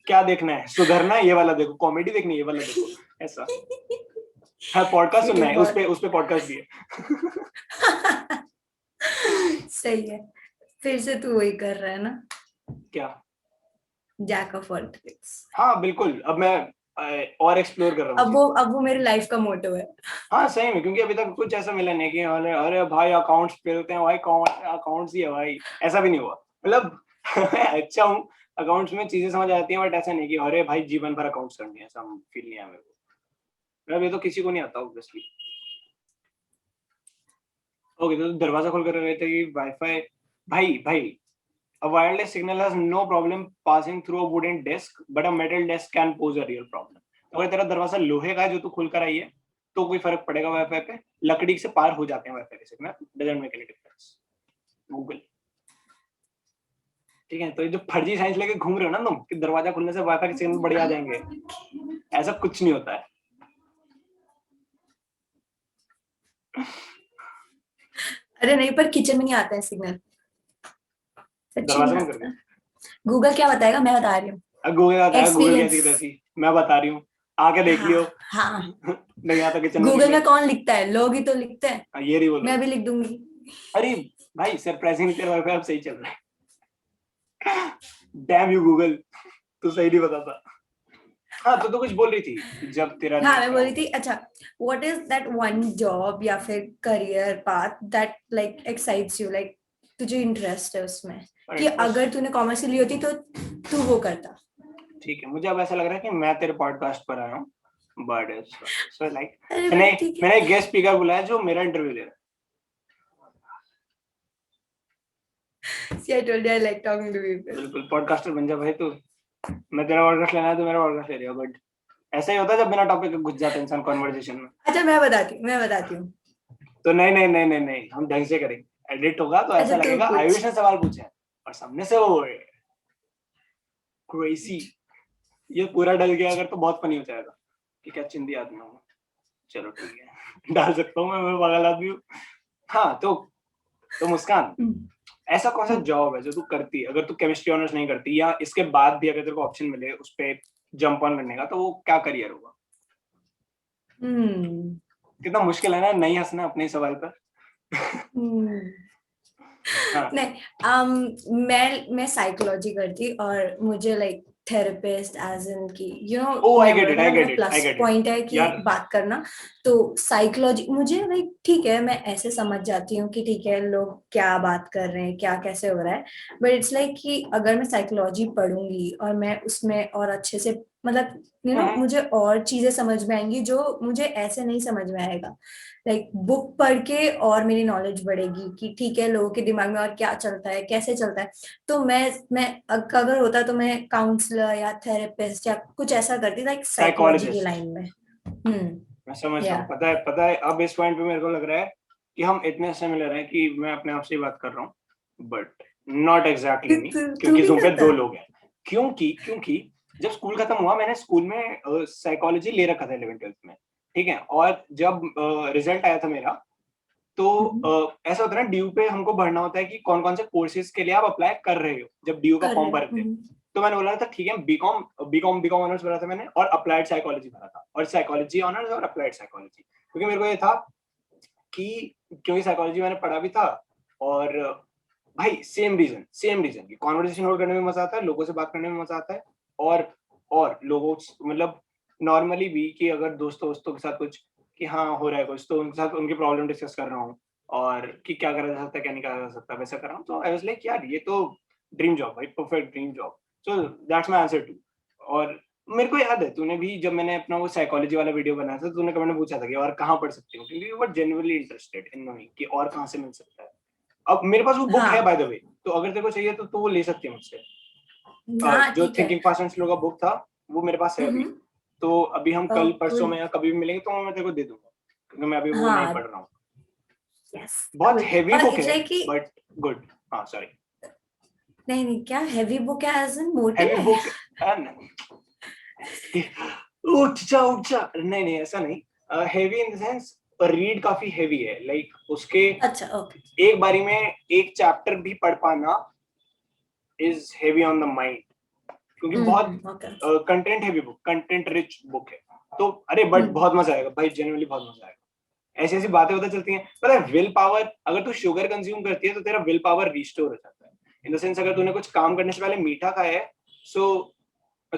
क्या देखना है, सुधरना है ये वाला देखो, कॉमेडी देखनी है ये वाला देखो, ऐसा। हाँ पॉडकास्ट ये सुनना है, बहुत उस पे पॉडकास्ट भी है। सही है। फिर से तू वही कर रहा है ना, क्या? Jack of all tricks. हाँ बिल्कुल, अब मैं और एक्सप्लोर कर रहा हूँ चीजें। अब वो मेरे लाइफ का मोटो है। हाँ सही में, क्योंकि अभी तक कुछ ऐसा मिला नहीं कि अरे अरे भाई अकाउंट्स फेलते हैं भाई, अकाउंट्स ही है भाई, ऐसा भी नहीं हुआ। मतलब अच्छा हूँ अकाउंट्स में, चीजें समझ आती हैं, बट ऐसा नहीं कि अरे भाई जीवन भर अकाउंट्स करनी है, ऐसा फील नहीं आया मेरे को। मतलब ये तो किसी को नहीं आता ऑब्वियसली। ओके, तो दरवाजा खोल कर रहे थे कि वाईफाई, भाई भाई a wireless signal has no problem passing through a wooden desk, but a metal desk can pose a real problem. तो अगर तेरा दरवाजा लोहे का है जो तू खुल कर आई है, तो कोई फर्क पड़ेगा वाईफाई पे? लकड़ी से पार हो जाते हैं वाईफाई के signal, doesn't make any difference. Google. ठीक है, तो ये जो फर्जी साइंस लेके घूम रहे हो ना तुम, कि दरवाजा खुलने से वाईफाई के सिग्नल बढ़िया आ जाएंगे, ऐसा कुछ नहीं होता है। अरे नहीं, पर किचन में नहीं आता है सिग्नल, सच्ची दरवाजा नहीं बंद आता। करके गूगल क्या बताएगा, मैं बता रही हूँ, गूगल आता है, गूगल कैसी एक्सपीरियंस। तैसी, मैं बता रही हूँ, आके देख लियो। हाँ हाँ, नहीं आता किचन में गूगल सिग्नल। में कौन लिखता है, लोग ही तो लिखते हैं, हाँ, ये नहीं बोल मैं रहा। भी लिख दूंगी। अरे भाई सरप्राइजिंगली तेरा वाईफाई अब सही चल रहा है। डैम यू गूगल, तू सही नहीं बताता। हाँ तो कुछ बोल रही थी जब तेरा हाँ नेट मैं खराब बोली हो थी, अच्छा what is that one job या फिर career path that like excites you, like तुझे इंटरेस्ट है उसमें, और कि इंटरेस्ट। अगर तूने कॉमर्स ली होती तो तू वो करता। ठीक है, मुझे अब ऐसा लग रहा है कि मैं तेरे पॉडकास्ट पर आया हूँ, बट सो लाइक अरे मैंने बट ठीक है। मैंने गेस्ट स्पीकर बुलाया जो मेरा इंटरव्यू ले रहा है। See, I told you I like talking to people. बिल्कुल पॉडकास्टर बन जा भाई तू। मैं तेरा पॉडकास्ट लेना है तो मेरा पॉडकास्ट ले रही हूँ, बट ऐसा ही होता है जब बिना टॉपिक के घुस जाता है इंसान कॉन्वर्जेशन में। अच्छा मैं बताती हूँ। तो नहीं नहीं नहीं नहीं नहीं, हम ढंग से करेंगे, एडिट होगा तो अच्छा ऐसा तू लगेगा पूछ। आयुष ने सवाल पूछे हैं और सामने से वो क्रेजी। ये पूरा डल गया अगर तो बहुत फनी हो जाएगा कि क्या चिंदी आदमी हूँ। चलो ठीक है, डाल सकता हूँ मैं पागल आदमी हूँ। हाँ तो मुस्कान, ऐसा कौन सा जॉब है जो तू करती है अगर तू केमिस्ट्री ऑनर्स नहीं करती, या इसके बाद भी अगर तेरे को ऑप्शन मिले उस पे जंप ऑन करने का, तो वो क्या करियर होगा? कितना मुश्किल है ना नहीं हंसना अपने सवाल पर। हाँ। नहीं, मैं साइकोलॉजी करती और मुझे लाइक थेरेपिस्ट एज इन की Oh, I get never, it, I मतलब मेरा get it, I plus get it. Point है कि यार बात करना। तो साइकोलॉजी मुझे लाइक ठीक है, मैं ऐसे समझ जाती हूँ कि ठीक है लोग क्या बात कर रहे हैं, क्या कैसे हो रहा है, बट इट्स लाइक कि अगर मैं साइकोलॉजी पढ़ूंगी और मैं उसमें और अच्छे से, मतलब मुझे और चीजें समझ में आएंगी जो मुझे ऐसे नहीं समझ में आएगा। लाइक बुक पढ़ के और मेरी नॉलेज बढ़ेगी कि ठीक है लोगों के दिमाग में और क्या चलता है, कैसे चलता है। तो मैं अगर होता तो मैं काउंसलर या थेरेपिस्ट या कुछ ऐसा करती, लाइक साइकोलॉजी की साइकोलॉजिस्ट, लाइन में। मैं समझ रहा या हूँ। पता है अब इस पॉइंट पे मेरे को लग रहा है कि हम इतने सिमिलर हैं कि मैं अपने आप से ही बात कर रहा हूँ, बट नॉट एग्जैक्टली मी, तू क्योंकि भी जूम पे करता। 2 लोग हैं। क्योंकि जब स्कूल खत्म हुआ मैंने स्कूल में साइकोलॉजी ले रखा था 11th-12th में, ठीक है। और जब रिजल्ट आया था मेरा, तो ऐसा होता है ना ड्यू पे हमको भरना होता है कि कौन कौन से कोर्सेज के लिए आप अप्लाई कर रहे हो जब ड्यू का कर फॉर्म रहे भरते हैं। तो मैंने बोला था ठीक है, बीकॉम ऑनर्स भरा था मैंने, और अप्लाइड साइकोलॉजी भरा था, और साइकोलॉजी ऑनर्स और अप्लाइड साइकोलॉजी, क्योंकि मेरे को ये था कि क्योंकि साइकोलॉजी मैंने पढ़ा भी था, और भाई सेम रीजन कि कॉन्वर्सेशन होल्ड करने में मजा आता है, लोगों से बात करने में मजा आता है, और लोगों मतलब नॉर्मली भी कि अगर दोस्तों दोस्तों के साथ कुछ कि हाँ हो रहा है कुछ, तो उनके साथ उनकी प्रॉब्लम डिस्कस कर रहा हूँ, और कि क्या करा जा सकता है क्या नहीं करा जा सकता, वैसा कर रहा हूँ। तो आई वाज लाइक यार ये तो ड्रीम जॉब भाई, perfect dream job. So that's my answer too. और मेरे को याद है तूने भी जब मैंने अपना वो साइकोलॉजी वाला वीडियो बनाया था, तूने कमेंट में पूछा था कि और कहाँ पढ़ सकती हूँ, क्योंकि you were genuinely interested in knowing कि और कहाँ से मिल सकता है। अब मेरे पास वो बुक है हाँ बाय द वे, तो अगर तेरे को चाहिए तो तू वो ले सकती है मुझसे। हाँ जो ठीक है। थिंकिंग फास्ट एंड स्लो का बुक था वो मेरे पास है अभी। तो अभी हम कल परसों गुड। में या कभी भी मिलेंगे तो मैं तेरे को दे दूंगा, क्योंकि मैं अभी वो नहीं हाँ पढ़ रहा हूँ। यस बहुत गुड। हेवी और बुक इट्स है, लाइक कि बट गुड। हाँ सॉरी, नहीं नहीं, क्या हैवी बुक है एज इन मोटे हेवी है? बुक। उठ जा, नहीं नहीं ऐसा नहीं, heavy in the sense read काफी हेवी है, लाइक उसके अच्छा ओके। एक बारी में एक चैप्टर भी पढ़ पाना is heavy on the mind, क्योंकि बहुत okay. Content heavy book, content rich book है। तो अरे बट बहुत मजा आएगा भाई, जेन्युइनली बहुत मजा आएगा। ऐसी ऐसी बातें पता चलती हैं। पता है विल पावर, अगर तू शुगर कंज्यूम करती है तो तेरा विल पावर रिस्टोर हो जाता है। इन द सेंस अगर तूने कुछ काम करने से पहले मीठा खाया है, सो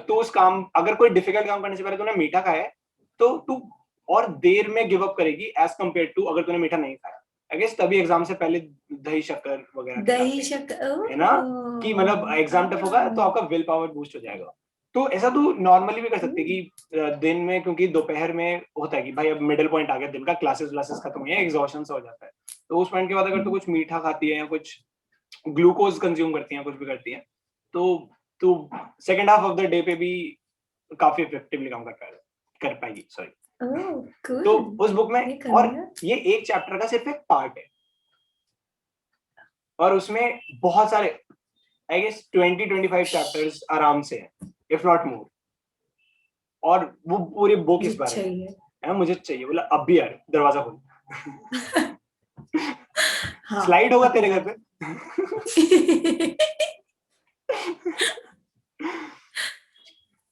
तो उस काम, अगर कोई डिफिकल्ट काम करने से पहले तूने मीठा खाया है, तो तू और देर में गिव अप करेगी एज कम्पेयर टू अगर तूने मीठा नहीं खाया। आई गेस तभी एग्जाम से पहले दही शक्कर वगैरह खिलाते दही हैं, शक्कर। है ना, कि मतलब एग्जाम टफ होगा तो आपका विल पावर बूस्ट हो जाएगा। तो ऐसा तू नॉर्मली भी कर सकते कि दिन में, क्योंकि दोपहर में होता है कि भाई अब मिडिल पॉइंट आ गया दिन का, क्लासेस व्लासेस खत्म हुई है, एग्जॉशन सा हो जाता है, तो उस पॉइंट के बाद अगर तू कुछ मीठा खाती है या कुछ ग्लूकोज कंज्यूम करती है, कुछ भी करती है, तो तू second half of the day पे भी काफी इफेक्टिवली काम कर पाएगी, सॉरी। ओह कूल। तो उस बुक में, ये और करूंगा। ये एक चैप्टर का सिर्फ एक पार्ट है, और उसमें बहुत सारे आई गेस 20-25 चैप्टर्स आराम से हैं, इफ नॉट मोर। और वो पूरी बुक मुझे इस बारे में चाहिए। है। मुझे चाहिए, बोला अब भी यार दरवाजा खोल। हाँ स्लाइड होगा अभी तेरे आ घर पे।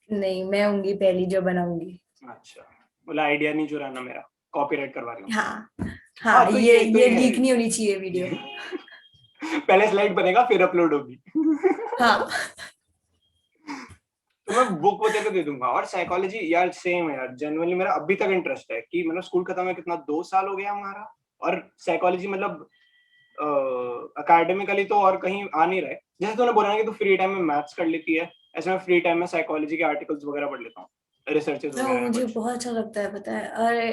नहीं, मैं होंगी पहली जो बनाऊंगी। अच्छा, बोला आइडिया नहीं चुराना मेरा, कॉपीराइट करवा रही हूँ। हाँ हाँ हाँ, तो ये ये लीक नहीं होनी चाहिए वीडियो। है। पहले स्लाइड बनेगा फिर अपलोड होगी। हाँ। तो मैं बुक वो तेरे को दे दूंगा। और साइकोलॉजी यार सेम है यार, जनरली मेरा अभी तक इंटरेस्ट है कि मतलब स्कूल खत्म है कितना 2 साल हो गया हमारा, और साइकोलॉजी मतलब अकेडमिकली तो और कहीं आ नहीं रहा है। जैसे तूने बोला ना कि तू फ्री टाइम में मैथ्स कर लेती है, ऐसे मैं फ्री टाइम में साइकोलॉजी के आर्टिकल्स वगैरह पढ़ लेता हूँ, रिसर्चेस तो वगैरह या मुझे कुछ। बहुत अच्छा लगता है पता है। अरे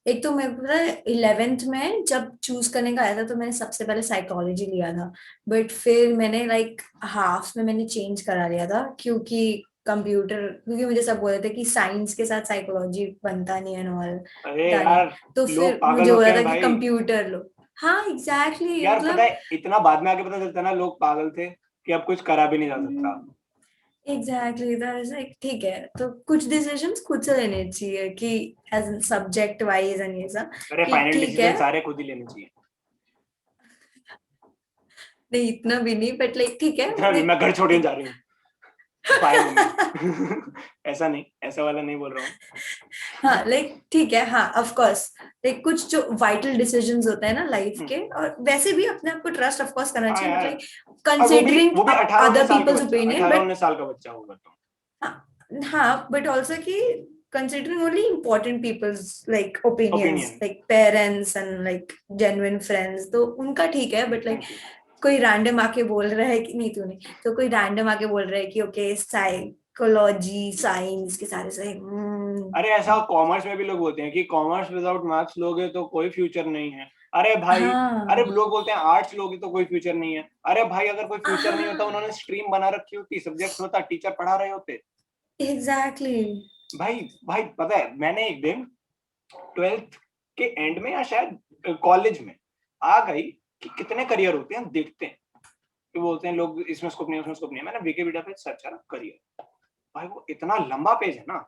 एक तो मेरे को पता है 11th में जब चूज करने का आया था तो मैंने सबसे पहले साइकोलॉजी लिया था, बट फिर मैंने लाइक हाफ में मैंने चेंज करा लिया था क्योंकि कंप्यूटर, क्योंकि मुझे सब बोल रहे थे कि साइंस के साथ साइकोलॉजी बनता नहीं है नॉर्मल, अरे पता नहीं। यार तो लोग फिर पागल मुझे हो होते रहा हैं था कि भाई। कंप्यूटर लो। हाँ एग्जैक्टली यार पता मतलब। है इतना बाद में आके पता चलता है ना लोग पागल थे, कि अब कुछ करा भी नहीं जा सकता। एग्जैक्टली लाइक ठीक है, तो कुछ डिसीजंस खुद से लेने चाहिए कि एज सब्जेक्ट वाइज एंड ये सब, अरे कि फाइनल ठीक है। डिसीजन सारे खुद ही लेने चाहिए। नहीं इतना भी नहीं, बट लाइक ठीक है इतना भी, like, मैं घर छोड़ने जा रही हूँ, बाय मम्मी। ऐसा नहीं, ऐसा वाला नहीं बोल रहा हूँ। हाँ लाइक ठीक है, हाँ ऑफ कोर्स लाइक कुछ जो वाइटल डिसीजंस होते हैं ना लाइफ के, और वैसे भी अपने आप को ट्रस्ट ऑफ कोर्स करना हाँ चाहिए, बट यार, लाइक और कंसिडरिंग वो भी 18-19 अदर साल का पीपल्स बच्चा, ओपिनियन, बट 18-19 साल का बच्चा होगा तो। हाँ बट ऑल्सो कि considering only important people's like opinions opinion, like parents and like genuine friends, तो उनका ठीक है, बट लाइक थैंक यू। कोई रैंडम आके बोल रहा है कि नहीं तूने, तो कोई रैंडम आके बोल रहा है कि ओके साइकोलॉजी साइंस के सारे सही अरे ऐसा कॉमर्स में भी लोग बोलते हैं कि कॉमर्स विदाउट मैथ्स लोगे तो कोई फ्यूचर नहीं है। अरे भाई, अरे हाँ लोग बोलते हैं आर्ट्स लोगे तो कोई फ्यूचर नहीं है। अरे भाई, अगर कोई फ्यूचर नहीं होता, हाँ उन्होंने स्ट्रीम बना रखी होती, सब्जेक्ट होता, टीचर पढ़ा रहे होते। एग्जैक्टली। भाई भाई पता है, मैंने एक दिन 12th के एंड में या शायद कॉलेज में आ गई कि कितने करियर होते हैं, देखते हैं कि बोलते हैं लोग इसमें स्कोप नहीं, उसमें स्कोप नहीं है। मैंने विकिपीडिया पे सर्च करा करियर, भाई वो इतना लंबा पेज है ना,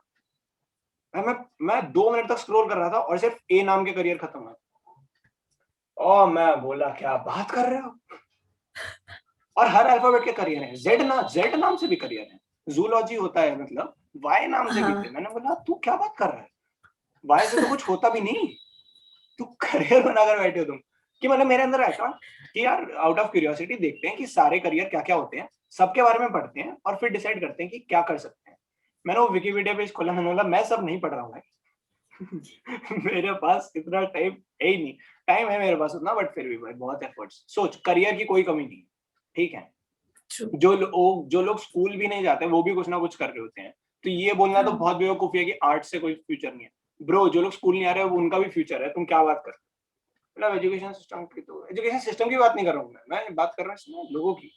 मैं 2 मिनट तक स्क्रॉल कर रहा था और सिर्फ ए नाम के करियर खत्म हुए। और मैं बोला क्या बात कर रहे हो, और हर अल्फाबेट के करियर हैं, जेड नाम से भी करियर है, जूलॉजी होता है, मतलब वाई नाम से भी थे। हाँ मैंने बोला तू क्या बात कर रहा है, वाई से तो कुछ होता भी नहीं, तू करियर बनाकर बैठे हो तुम। कि मतलब मेरे अंदर ऐसा कि यार आउट ऑफ क्यूरियोसिटी देखते हैं कि सारे करियर क्या क्या होते हैं, सबके बारे में पढ़ते हैं और फिर डिसाइड करते हैं कि क्या कर सकते हैं। मैंने वो विकिपीडिया पेज खोला, मैंने बोला मैं सब नहीं पढ़ रहा हूँ भाई। मेरे पास इतना टाइम है ही नहीं, टाइम है मेरे पास उतना, बट फिर भी भाई बहुत एफर्ट्स। सोच, करियर की कोई कमी नहीं, ठीक है। ट्रू। जो लोग स्कूल भी नहीं जाते वो भी कुछ ना कुछ कर रहे होते हैं, तो ये बोलना तो हाँ बहुत बेवकूफी है कि आर्ट से कोई फ्यूचर नहीं है। ब्रो, जो लोग स्कूल नहीं आ रहे उनका भी फ्यूचर है, तुम क्या बात कर रहे हो। मतलब एजुकेशन सिस्टम की, तो एजुकेशन सिस्टम की बात नहीं कर रहा हूँ मैं बात कर रहा हूँ लोगों की।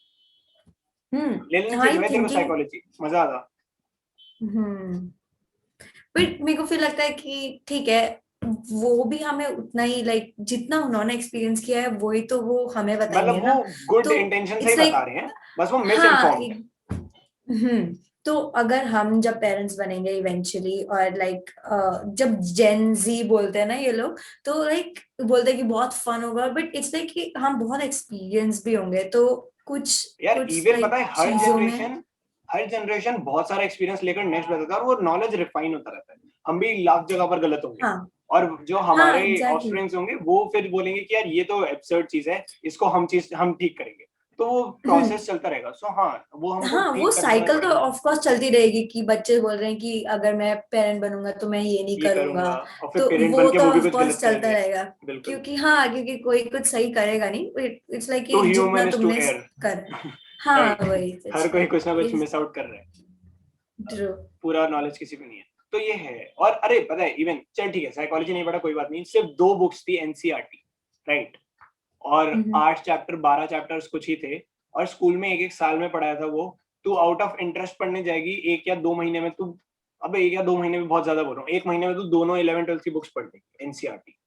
ले लेनी चाहिए हमारी भाई तेरे को थिंकिंग। साइकोलॉजी, मजा आता। हम्म बट मेरे को फील लगता है कि ठीक है, वो भी हमें उतना ही लाइक जितना उन्होंने एक्सपीरियंस किया है वही तो वो हमें बताएंगे मतलब वो ना। गुड तो इंटेंशन से ही इट्स बता लाइक रहे हैं, बस वो मिस हाँ इन्फॉर्म्ड है। तो अगर हम जब पेरेंट्स बनेंगे इवेंचुअली, और लाइक जब जेन जी बोलते हैं ना ये लोग, तो लाइक बोलते हैं कि बहुत फन होगा, बट इट्स लाइक कि हम बहुत एक्सपीरियंस भी होंगे, तो कुछ यार कुछ इवन पता लाइक है, चीजों में। हर जनरेशन बहुत सारा एक्सपीरियंस लेकर नेक्स्ट बताता है, और वो नॉलेज रिफाइन होता रहता है। हम भी लाख जगह पर गलत होंगे, हाँ और जो हाँ हमारे एग्जैक्टली। ऑफस्प्रिंग्स होंगे वो फिर बोलेंगे कि यार ये तो एब्सर्ड चीज है, इसको हम ठीक करेंगे। तो वो प्रोसेस चलता रहेगा। सो हाँ, वो हमको हाँ वो ठीक करने वाले साइकिल तो पढ़ेंगे, ऑफ कोर्स चलती रहेगी कि बच्चे बोल रहे हैं कि अगर मैं पेरेंट बनूंगा तो मैं ये नहीं ये करूंगा, करूंगा, और फिर तो पेरेंट वो बन के तो वो भी ऑफ कुछ कोर्स गलत चलता करेंगे। रहेगा। बिल्कुल। क्योंकि हाँ, क्योंकि कोई कुछ सही करेगा नहीं, इट्स लाइक टू कि जितना ह्यूमन इज टू तुमने एयर। कर। हाँ राइट। वही हर इट्स कोई लाइक कुछ ना कुछ इज मिस आउट कर रहा है, ट्रू। पूरा नॉलेज किसी को नहीं है। तो ये है। और अरे पता है, इवन चल ठीक है साइकोलॉजी नहीं पढ़ा कोई बात नहीं, सिर्फ 2 बुक्स थी एनसीईआरटी, राइट, और 8 चैप्टर 12 चैप्टर्स कुछ ही थे, और स्कूल में एक एक साल में पढ़ाया था वो। तू आउट ऑफ इंटरेस्ट पढ़ने जाएगी 1 या 2 महीने में, तू अब 1 या 2 महीने में बहुत ज्यादा बोल रहा हूँ, 1 महीने में तू दोनों 11th 12th की बुक्स पढ़ लेगी एनसीईआरटी।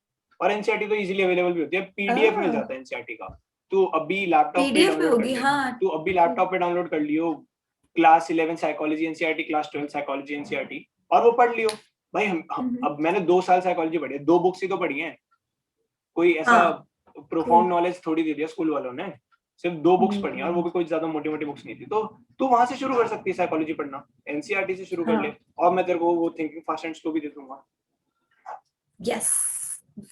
और एनसीईआरटी तो इजीली अवेलेबल भी होती है, पीडीएफ मिल जाता है एनसीईआरटी का। तू अभी लैपटॉप पे पीडीएफ में डाउनलोड कर होगी ले, हाँ। तू अभी लैपटॉप पे डाउनलोड कर लियो, class 11 psychology NCERT, class 12 psychology NCERT, और वो पढ़ लियो। भाई अब मैंने 2 साल साइकोलॉजी पढ़ी है, 2 बुक्स ही तो पढ़ी हैं, कोई ऐसा हाँ ट्रू। प्रोफाउंड नॉलेज थोड़ी दे दिया स्कूल वालों ने। सिर्फ 2 बुक्स पढ़ी हैं, और वो भी कोई ज्यादा मोटी मोटी बुक्स नहीं थी। तो तू वहां से शुरू कर सकती है साइकोलॉजी पढ़ना, एनसीईआरटी से शुरू कर ले, हाँ और मैं तेरे को वो थिंकिंग फास्ट एंड स्लो भी दे दूंगा, यस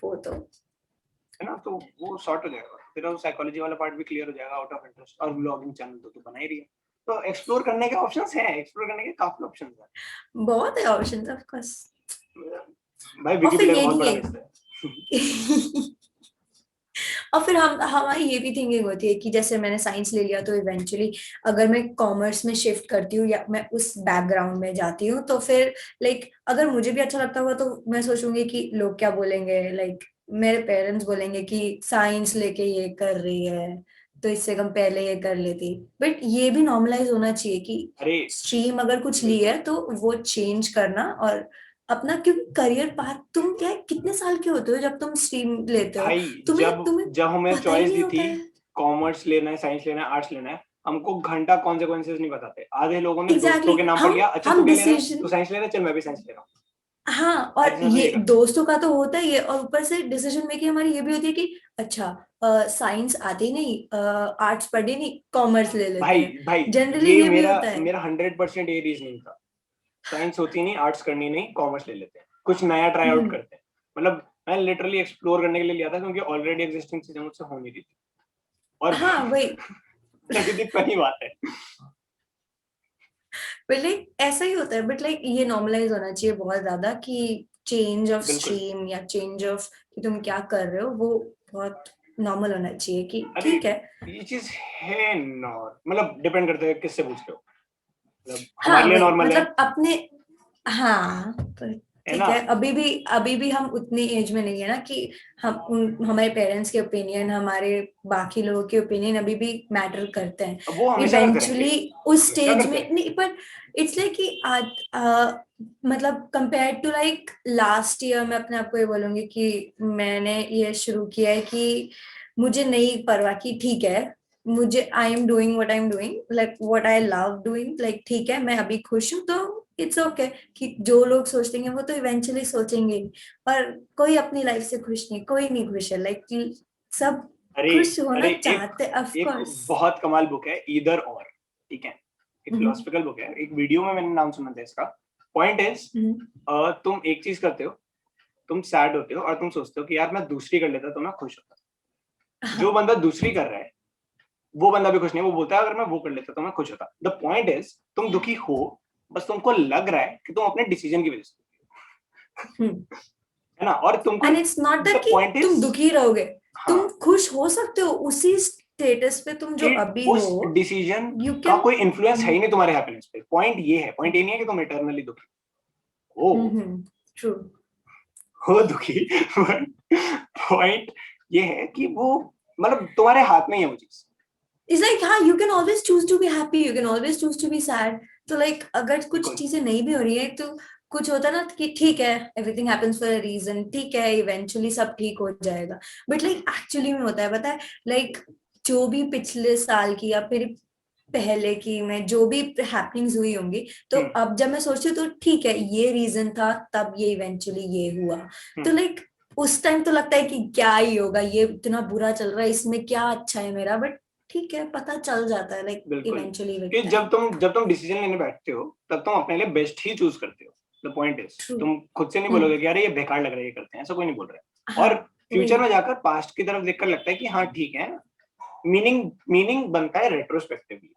वो तो। है ना। तो वो सॉर्ट हो जाएगा, तेरा वो साइकोलॉजी वाला पार्ट भी क्लियर हो जाएगा आउट ऑफ इंटरेस्ट। और ब्लॉगिंग चैनल तो तू बना ही रही है, तो एक्सप्लोर करने के ऑप्शंस हैं, एक्सप्लोर करने के काफी ऑप्शंस हैं बहुत है ऑप्शंस ऑफ कोर्स। भाई। और फिर विकिपीडिया का ये बहुत नहीं बड़ा है। लिस्ट है। और फिर हम हमारी ये भी थिंकिंग होती है कि जैसे मैंने साइंस ले लिया, तो इवेंचुअली अगर मैं कॉमर्स में शिफ्ट करती हूँ या मैं उस बैकग्राउंड में जाती हूँ, तो फिर लाइक अगर मुझे भी अच्छा लगता होगा तो मैं सोचूंगी कि लोग क्या बोलेंगे, लाइक मेरे पेरेंट्स बोलेंगे कि साइंस लेके ये कर रही है, तो इससे कम पहले ये कर लेती। बट ये भी नॉर्मलाइज होना चाहिए कि अरे स्ट्रीम अगर कुछ ली बिल्कुल है तो वो चेंज करना, और अपना, क्योंकि करियर पाथ तुम क्या है, कितने साल के होते हो जब तुम स्ट्रीम लेते हो, भाई, तुम्हें जब तुम्हें जब हमें पता ही चॉइस नहीं दी होता थी है। कॉमर्स लेना है, साइंस लेना है, आर्ट्स लेना है, हमको घंटा कॉन्सिक्वेंसेस नहीं बताते। आधे लोगों ने एग्जैक्टली दोस्तों के नाम पर लिया, अच्छा तू हम क्या ले रहा है, तू डिसीजन। साइंस ले रहा है, चल मैं भी साइंस ले रहा हूँ। हाँ, और ऐसे सब ये ये करते हैं। दोस्तों का तो होता ही है, और ऊपर से डिसीजन मेकिंग हमारी ये भी होती है कि अच्छा साइंस आती नहीं, आर्ट्स पढ़ी नहीं, कॉमर्स ले लेते भाई हैं। भाई जनरली ये ये भी मेरा होता है। मेरा 100% ये रीजनिंग था। साइंस होती नहीं, आर्ट्स करनी नहीं, कॉमर्स ले लेते हैं, कुछ नया ट्राई आउट हम्म। करते हैं। मतलब मैं लिटरली एक्सप्लोर करने के लिए लिया था, क्योंकि ऑलरेडी एग्जिस्टिंग चीजें मुझसे हो नहीं रही थी। और हाँ वही। प्रकृति फनी बात है। बट लाइक ऐसा ही होता है, बट लाइक ये नॉर्मलाइज होना चाहिए बहुत ज्यादा कि चेंज ऑफ बिल्कुल। स्ट्रीम या चेंज ऑफ कि तुम क्या कर रहे हो, वो बहुत नॉर्मल होना चाहिए कि अरे ठीक है। ये चीज है नॉर्मल, मतलब डिपेंड करता है किससे पूछ रहे हो। मतलब हमारे हाँ लिए वही, नॉर्मल है मतलब अपने, हाँ पर है ठीक ना। है, अभी भी हम उतनी एज में नहीं है ना कि हमारे पेरेंट्स के ओपिनियन, हमारे बाकी लोगों के ओपिनियन अभी भी मैटर करते हैं। अब वो हमेशा करते रहेंगे, इवेंचुअली उस हमेशा स्टेज करते में रहेंगे। नहीं, पर इट्स लाइक कि आज मतलब compare to like last year, मैं अपने आप को ये बोलूंगी कि मैंने ये शुरू किया है कि मुझे नहीं परवाह कि ठीक है, मुझे I am doing what I am doing, like what I love doing, like ठीक है मैं अभी खुश हूँ तो इट्स ओके। कि जो लोग सोचेंगे वो तो इवेंचुअली सोचेंगे ही, पर कोई अपनी लाइफ से खुश नहीं, कोई नहीं खुश है, लाइक सब अरे खुश होना अरे एक चाहते ऑफ एक कोर्स। बहुत कमाल बुक है, ईदर और, ठीक है, एक फिलोसफिकल बुक है, एक वीडियो में मैंने नाम सुना था इसका। पॉइंट इज, तुम एक चीज करते हो, तुम सैड होते हो और तुम सोचते हो कि यार मैं दूसरी कर लेता तो मैं खुश होता। जो हाँ। बंदा दूसरी कर रहा है वो बंदा भी खुश नहीं है, वो बोलता है अगर मैं वो कर लेता तो मैं खुश होता। द पॉइंट इज, तुम दुखी हो, बस तुमको लग रहा है कि तुम अपने डिसीजन की वजह से है ना, और तुमको, and it's not that the कि पॉइंट तुम इज, दुखी रहोगे, हाँ, तुम खुश हो सकते हो उसी स्टेटस पे तुम जो कि अभी हो। उस डिसीजन यू का कैन। कोई इन्फ्लुएंस है ही नहीं तुम्हारे हैप्पीनेस पे। पॉइंट ये है, पॉइंट ये नहीं है कि तुम इटर्नली दुखी हो, ट्रू। हो दुखी। पॉइंट ये है कि वो, मतलब तुम्हारे हाथ में ही है वो चीज। इट्स लाइक हाँ, you can always choose to be happy, you can always choose to be sad. तो लाइक अगर कुछ बिल्कुल। चीजें नहीं भी हो रही है तो कुछ होता है ना कि ठीक है, everything happens for a reason, ठीक है इवेंचुअली सब ठीक हो जाएगा। बट लाइक एक्चुअली में होता है पता है, लाइक जो भी पिछले साल की या फिर पहले की में जो भी हैपनिंग्स हुई होंगी, तो हम्म। अब जब मैं सोचती हूँ तो ठीक है ये रीजन था, तब ये इवेंचुअली ये हुआ। तो हम्म। लाइक उस टाइम तो लगता है कि क्या ही होगा, ये इतना बुरा चल रहा है, इसमें क्या अच्छा है मेरा, बट ठीक है पता चल जाता है लाइक बिल्कुल, इवेंचुअली विद कि टाइम। जब तुम डिसीजन लेने बैठते हो तब तुम अपने लिए बेस्ट ही चूज करते हो। The point is, true. तुम खुद से नहीं हम्म। बोलोगे कि अरे ये बेकार लग रहा है ये करते हैं, ऐसा कोई नहीं बोल रहा है। हाँ और वही। फ्यूचर में जाकर पास्ट की तरफ देखकर लगता है कि हाँ ठीक है, मीनिंग बनता है रेट्रोस्पेक्टिवली।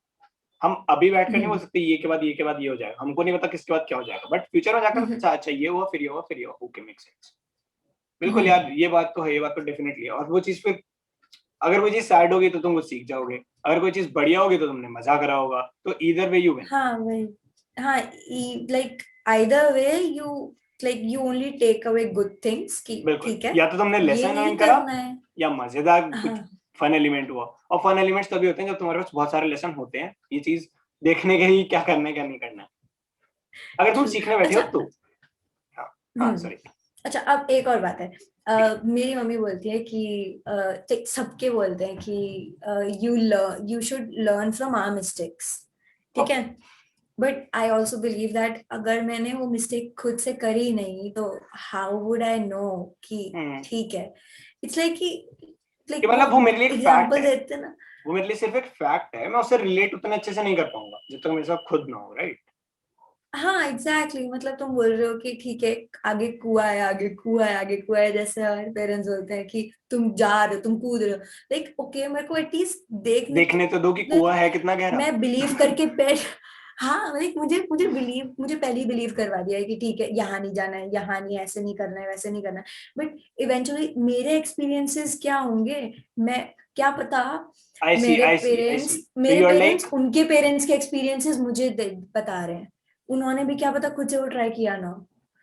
हम अभी बैठ कर नहीं बोल हम्म। सकते ये के बाद ये के बाद ये हो जाएगा, हमको नहीं पता किसके बाद क्या हो जाएगा, बट फ्यूचर में जाकर हम्म। अच्छा अच्छा ये हुआ फिर ये हुआ फिर ये हुआ, ओके मेक सेंस। बिल्कुल हम्म। यार, ये बात तो है, ये बात तो डेफिनेटली है। और वो चीज फिर, अगर कोई चीज सैड होगी तो तुम कुछ सीख जाओगे, अगर कोई चीज बढ़िया होगी तो तुमने मजा करा होगा, तो ईदर वे यू विन। हाँ वही। हाँ, like either way you, like you only take away good things कि बिल्कुल, ठीक है या तो तुमने ये लेसन अर्न नहीं करा, करना है। या मजेदार कुछ हाँ। फन एलिमेंट हुआ। और फन एलिमेंट्स तभी होते हैं जब तुम्हारे पास बहुत सारे लेसन होते हैं, ये चीज देखने के ही क्या करना है क्या नहीं करना है, अगर तुम ट्रू। सीखने बैठे हो अच्छा। तो। हाँ। हाँ हम्म। सॉरी। अच्छा अब एक और बात है। मेरी मम्मी बोलती है कि सबके बोलते हैं कि you should learn from our mistakes, ठीक ओके। है। But I also believe that अगर मैंने वो मिस्टेक खुद से करी नहीं तो हाउ वुड आई नो कि ठीक है। इट्स लाइक कि कि लाइक वो मतलब वो मेरे लिए एक फैक्ट एग्जाम्पल है, देते हैं ना। वो मेरे लिए सिर्फ एक फैक्ट है, मैं उससे रिलेट उतने अच्छे से नहीं कर पाऊंगा जब तक मेरे साथ खुद ना हो, राइट। हाँ एग्जैक्टली मतलब तुम बोल रहे हो कि ठीक है आगे कुआ है, आगे कुआ है, आगे कुआ है, जैसे हमारे पेरेंट्स बोलते हैं कि तुम जा रहे हो, तुम कूद रहे हो, लाइक ओके मेरे को एटलीस्ट देखने तो, देखने तो दो कि कुआं like, है कितना गहरा। मैं बिलीव करके हाँ लाइक मुझे पहले ही बिलीव करवा दिया है कि ठीक है यहाँ नहीं जाना है, यहाँ नहीं, ऐसे नहीं करना है, वैसे नहीं करना है। बट इवेंचुअली मेरे एक्सपीरियंसेस क्या होंगे, मैं क्या पता। आई सी आई सी आई सी, तो मेरे यू आर लाइक, पेरेंट्स उनके पेरेंट्स के एक्सपीरियंसेस मुझे बता रहे हैं, उन्होंने भी क्या पता खुद से वो ट्राई किया ना।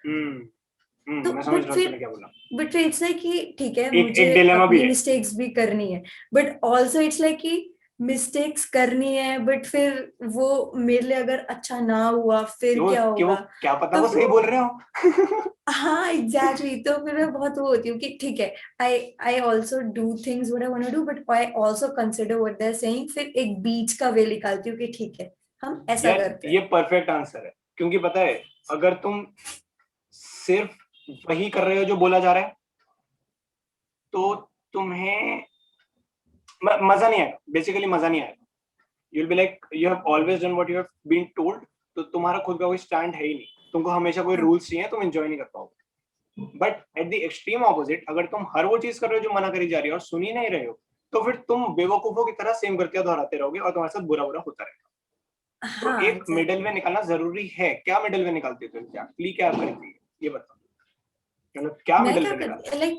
तो मैं समझ रहा हूँ तूने क्या बोला। बट फिर इट्स लाइक कि ठीक है एक मुझे एक डिलेमा भी अपनी है। मिस्टेक्स भी करनी है, बट ऑल्सो इट्स लाइक कि मिस्टेक्स करनी है, बट फिर वो मेरे लिए अगर अच्छा ना हुआ फिर क्या कि वो होगा। क्या पता तो वो सही वो, बोल रहे हो। हाँ एग्जैक्टली exactly, तो फिर मैं बहुत वो होती हूँ कि ठीक है, I I also do things what I want to do, but I also consider what they are saying, फिर एक बीच का वे निकालती हूँ कि ठीक है हम ऐसा यार करते ये हैं। परफेक्ट आंसर है, क्योंकि पता है, अगर तुम सिर्फ वही कर रहे हो जो बोला जा रहा है, तो तुम्हें मजा नहीं आएगा, बेसिकली मजा नहीं आएगा। You will be like you have always done what you have been told, तो तुम्हारा खुद का कोई स्टैंड है ही नहीं, तुमको हमेशा कोई हाँ। रूल्स चाहिए, तुम एंजॉय नहीं कर पाओगे। But at the extreme opposite, अगर तुम हर वो चीज कर रहे हो जो मना करी जा रही है और सुन ही नहीं रहे हो, तो फिर तुम बेवकूफों की तरह सेम गलतियां दोहराते रहोगे और तुम्हारे साथ बुरा बुरा होता रहेगा। तो हाँ एक मिडिल एग्जैक्टली। वे निकालना जरूरी है। क्या मिडिल वे निकालते हो एग्जैक्टली, क्या करती है ये बताओ, मतलब क्या मैं मिडिल क्या वे निकालते करती लाइक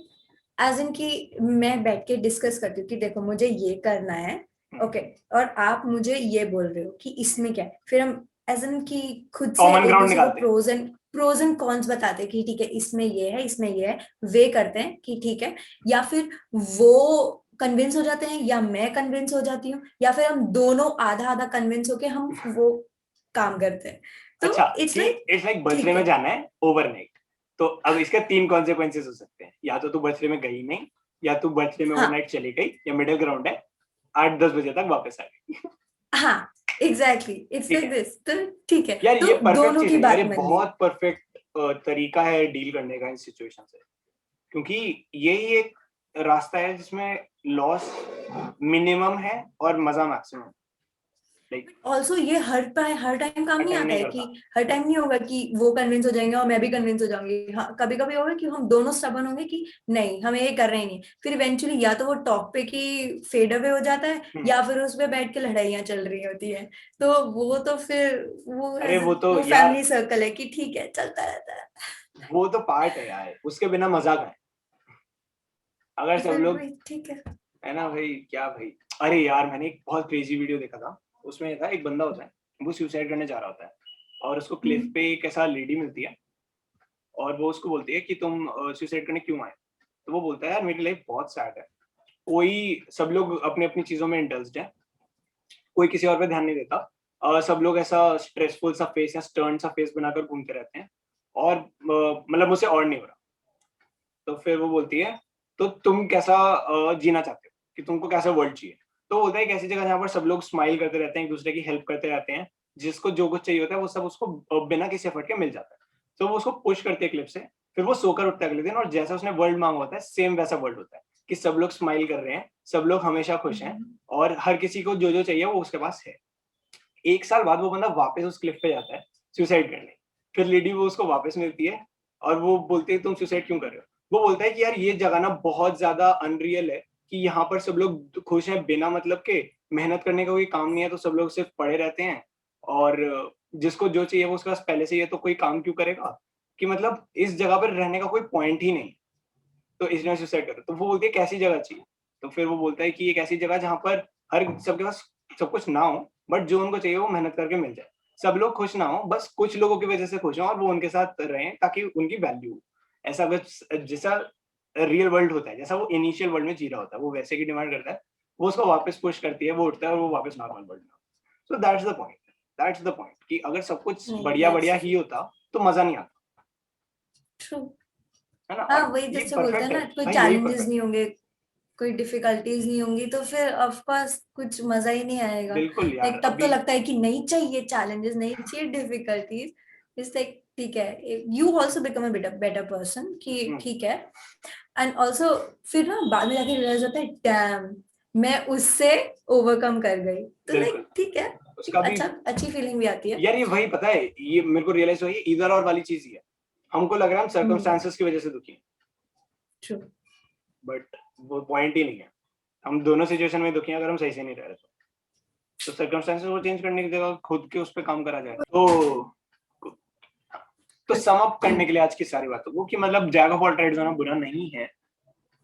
एज इन कि मैं बैठ के डिस्कस करती हूँ कि देखो मुझे ये करना है, हो? ओके, और आप मुझे ये बोल रहे हो कि इसमें क्या है, फिर हम एज इन की खुद से कॉमन एक ग्राउंड दूसरे को निकालते हैं। प्रोज एंड कॉन्स बताते हैं कि ठीक है इसमें ये है इसमें ये है, वे करते हैं कि ठीक है, या फिर वो कन्विंस हो जाते हैं या मैं कन्विंस हो जाती हूँ, या फिर हम दोनों आधा आधा कन्विंस होके हम वो काम करते हैं। अच्छा, तो इट्स कि लाइक इट्स लाइक बर्थडे ठीक में है। जाना है ओवरनाइट, तो अब इसके 3 कॉन्सिक्वेंसेस हो सकते हैं, या तो तू बर्थडे में गई नहीं, या तू बर्थडे में हाँ ओवरनाइट चली गई, या मिडिल ग्राउंड है 8-10 बजे तक वापस आ गई। हाँ एग्जैक्टली इट्स ठीक लाइक है दिस, तो ठीक है, यार, तो ये परफेक्ट दोनों चीज की है यार, बात ये मान ली। बहुत परफेक्ट तरीका है डील करने का इन सिचुएशन से, क्योंकि यही एक रास्ता है जिसमें लॉस मिनिमम है और मजा मैक्सिमम। लाइक ऑल्सो ये हर टाइम काम नहीं अटेंड आता नहीं है कि करता। हर टाइम नहीं होगा कि वो कन्विंस हो जाएंगे और मैं भी कन्विंस हो जाऊंगी। हाँ कभी कभी होगा कि हम दोनों स्टबर्न होंगे कि नहीं हमें ये कर रहे ही नहीं, फिर इवेंचुअली या तो वो टॉप पे की फेड अवे हो जाता है या फिर उस पे बैठ के लड़ाइयाँ चल रही होती है। तो वो तो फिर अरे वो तो वो यार, फैमिली सर्कल है कि ठीक है चलता रहता है। वो तो पार्ट है यार, उसके बिना मजा का है। अगर तो सब फिर लोग, वही ठीक है। है ना भाई, क्या भाई। अरे यार, मैंने एक बहुत क्रेजी वीडियो देखा था, उसमें ये था, एक बंदा होता है, वो सुसाइड करने जा रहा होता है, और उसको क्लिफ पे एक ऐसा लेडी मिलती है, और वो उसको बोलती है कि तुम सुसाइड करने क्यों आए। तो वो बोलता है यार मेरी लाइफ बहुत सैड है, कोई, सब लोग अपनी अपनी चीजों में इंटरेस्टेड है, कोई किसी और पे ध्यान नहीं देता, सब लोग ऐसा स्ट्रेसफुल सा फेस या स्टर्न सा फेस बनाकर घूमते रहते हैं, और मतलब मुझसे और नहीं हो रहा। तो फिर वो बोलती है तो तुम कैसा जीना चाहते हो, कि तुमको कैसा वर्ल्ड चाहिए। तो वो बोलता है एक ऐसी जगह जहाँ पर सब लोग स्माइल करते रहते हैं, एक दूसरे की हेल्प करते रहते हैं, जिसको जो कुछ चाहिए होता है वो सब उसको बिना किसी एफर्ट के मिल जाता है। तो वो उसको पुश करते हैं क्लिप से, फिर वो सोकर उठता है अगले दिन, और जैसा उसने वर्ल्ड मांगा होता है सेम वैसा वर्ल्ड होता है, कि सब लोग स्माइल कर रहे हैं, सब लोग हमेशा खुश हैं, और हर किसी को जो जो चाहिए वो उसके पास है। 1 साल बाद वो बंदा वापस उस क्लिफ पे जाता है सुसाइड करने, फिर लेडी वो उसको वापस मिलती है, और वो बोलती है तुम सुसाइड क्यों कर रहे हो। वो बोलता है कि यार ये जगह ना बहुत ज्यादा अनरियल है, कि यहाँ पर सब लोग खुश हैं बिना मतलब के, मेहनत करने का कोई काम नहीं है, तो सब लोग सिर्फ पड़े रहते हैं, और जिसको जो चाहिए वो उसके पास पहले से ही है, तो कोई काम क्यों करेगा, कि मतलब इस जगह पर रहने का कोई पॉइंट ही नहीं, तो इसलिए सुसाइड कर रहे। तो वो बोलती है कैसी जगह चाहिए। तो फिर वो बोलता है कि एक ऐसी जगह जहाँ पर हर सबके पास सब कुछ ना हो, बट जो उनको चाहिए वो मेहनत करके मिल जाए, सब लोग खुश ना हो, बस कुछ लोगों की वजह से खुश हो और वो उनके साथ रहें ताकि उनकी वैल्यू हो। ऐसा कुछ जैसा रियल वर्ल्ड होता है, जैसा वो इनिशियल वर्ल्ड में जी रहा होता है, वो वैसे की डिमांड करता है, वो उसको वापस पुश करती है, वो उठता है और वो वापस नॉर्मल वर्ल्ड में। सो दैट्स द पॉइंट, कि अगर सब कुछ नहीं बढ़िया बढ़िया दैट्स ही होता तो मजा नहीं आता, ट्रू। है ना। हाँ और वही ये जैसे बोलते हैं परफेक्ट है ना कोई भाई, यही चैलेंजेस परफेक्ट नहीं है। होंगे, कोई डिफिकल्टीज नहीं होंगी, तो फिर ऑफ कोर्स कुछ मजा ही नहीं आएगा। बिल्कुल यार, लाइक तब तो अभी लगता है कि नहीं चाहिए चैलेंजेस, नहीं चाहिए डिफिकल्टीज। इट्स लाइक ठीक है, you also become a better person कि ठीक है। एंड ऑल्सो फिर ना बाद में जाके रियलाइज होता है डैम मैं उससे ओवरकम कर गई, तो बिल्कुल, लाइक ठीक है, उसका भी, अच्छी फीलिंग भी आती है। यार ये वही पता है, ये मेरे को रियलाइज हुआ, ये इधर और वाली चीज ही है। हमको लग रहा है हम सर्कमस्टांसेस की वजह से दुखी हैं, ट्रू। बट वो पॉइंट ही नहीं है। हम दोनों सिचुएशन में दुखी हैं अगर हम सही से नहीं रह रहे, तो सर्कमस्टांसेस को चेंज करने की जगह खुद के उस पर काम करा जाए। तो कुछ सम अप करने के लिए आज की सारी बातों को, कि मतलब जैक ऑफ ऑल ट्रेड्स होना बुरा नहीं है,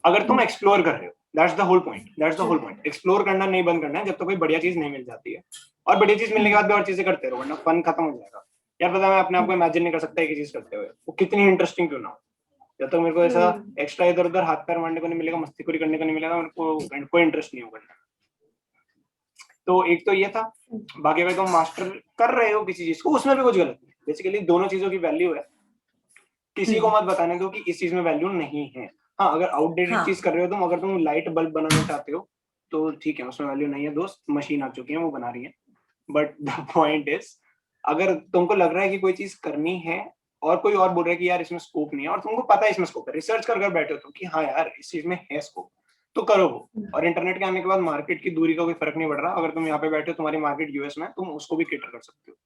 अगर तुम एक्सप्लोर कर रहे हो। That's the whole point, that's the true. Whole point. Explore करना नहीं बंद करना है जब तक कोई बढ़िया चीज नहीं मिल जाती है, और बढ़िया चीज मिलने के बाद भी और चीजें करते रहो, वरना फन खत्म हो जाएगा। यार पता है, मैं अपने आप को इमेजिन नहीं कर सकता एक चीज करते हुए, वो कितनी इंटरेस्टिंग क्यों ना हो। जब तक मेरे को ऐसा एक्स्ट्रा इधर उधर हाथ पैर मारने को नहीं मिलेगा, मस्तीखोरी करने को नहीं मिलेगा, मेरे को कोई इंटरेस्ट नहीं होगा। तो एक तो ये था। बाकी अगर तुम मास्टर कर रहे हो किसी चीज को, उसमें भी कुछ गलत नहीं, बेसिकली दोनों चीजों की वैल्यू है, किसी को मत बताने दो कि इस चीज में वैल्यू नहीं है। हाँ, अगर आउटडेटेड चीज हाँ कर रहे हो तुम, अगर तुम लाइट बल्ब बनाना चाहते हो तो ठीक है, उसमें वैल्यू नहीं है दोस्त, मशीन आ चुकी है वो बना रही है। बट द पॉइंट इज, अगर तुमको लग रहा है कि कोई चीज करनी है और कोई और बोल रहा है कि यार इसमें स्कोप नहीं है, और तुमको पता है इसमें स्कोप है, रिसर्च कर बैठे हो तुम कि हाँ यार इस चीज में है स्कोप, तो करो वो। और इंटरनेट के आने के बाद मार्केट की दूरी का कोई फर्क नहीं पड़ रहा। अगर तुम यहाँ पे बैठे हो, तुम्हारी मार्केट यूएस में, तुम उसको भी केटर कर सकते हो।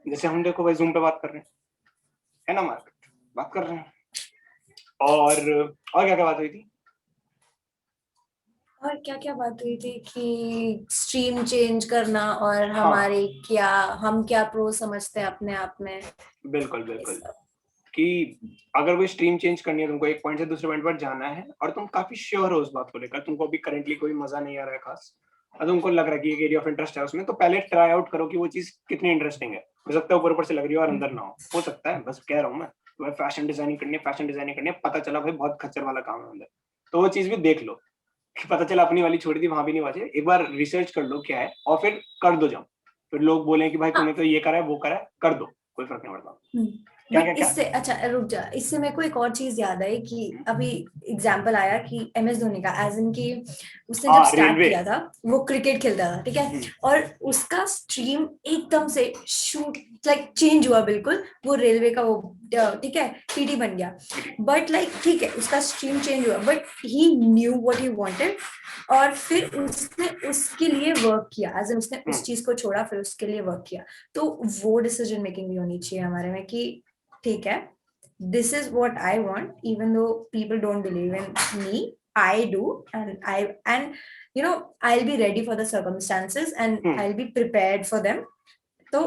जैसे हम देखो भाई जूम पे बात कर रहे हैं, है ना, मार्केट बात कर रहे हैं। और क्या क्या बात हुई थी? और क्या क्या बात हुई थी कि स्ट्रीम चेंज करना और हाँ हमारे क्या, हम क्या प्रो समझते हैं अपने आप में। बिल्कुल बिल्कुल, कि अगर कोई स्ट्रीम चेंज करनी है तुमको, एक पॉइंट से दूसरे पॉइंट पर जाना है और तुम काफी श्योर हो उस बात को लेकर, तुमको अभी करेंटली कोई मजा नहीं आ रहा है खास, और तुमको लग रहा है कि एक एरिया ऑफ इंटरेस्ट है उसमें, तो पहले ट्राई आउट करो कि वो चीज कितनी इंटरेस्टिंग है। हो सकता है ऊपर ऊपर से लग रही हो और अंदर ना हो सकता है, बस कह रहा हूँ मैं। तुम्हें फैशन डिजाइनिंग करनी है, पता चला भाई बहुत खच्चर वाला काम है अंदर, तो वो चीज भी देख लो। कि पता चला अपनी वाली छोड़ी थी, वहां भी नहीं बचे, एक बार रिसर्च कर लो क्या है और फिर कर दो जब। फिर लोग बोले कि भाई तूने तो ये करा है वो करा है, कर दो, कोई फर्क नहीं पड़ता। क्या क्या बट क्या? इससे अच्छा रुक जा, इससे मेरे को एक और चीज याद आई कि अभी एग्जांपल आया कि MS धोनी का, एज इन की उसने जब हाँ स्टार्ट रेलवे। किया था वो क्रिकेट खेलता था, ठीक है, और उसका स्ट्रीम एकदम से शूट लाइक चेंज हुआ बिल्कुल, वो रेलवे का वो ठीक है PT बन गया। बट लाइक ठीक है उसका स्ट्रीम चेंज हुआ, but he knew what he wanted, और फिर उसने उसके लिए वर्क किया, एज इन उसने उस चीज को छोड़ा फिर उसके लिए वर्क किया। तो वो डिसीजन मेकिंग भी होनी चाहिए हमारे में कि ठीक है, this is what I want, even though people don't believe in me, I do, and you know I'll be ready for the circumstances and I'll be prepared for them. तो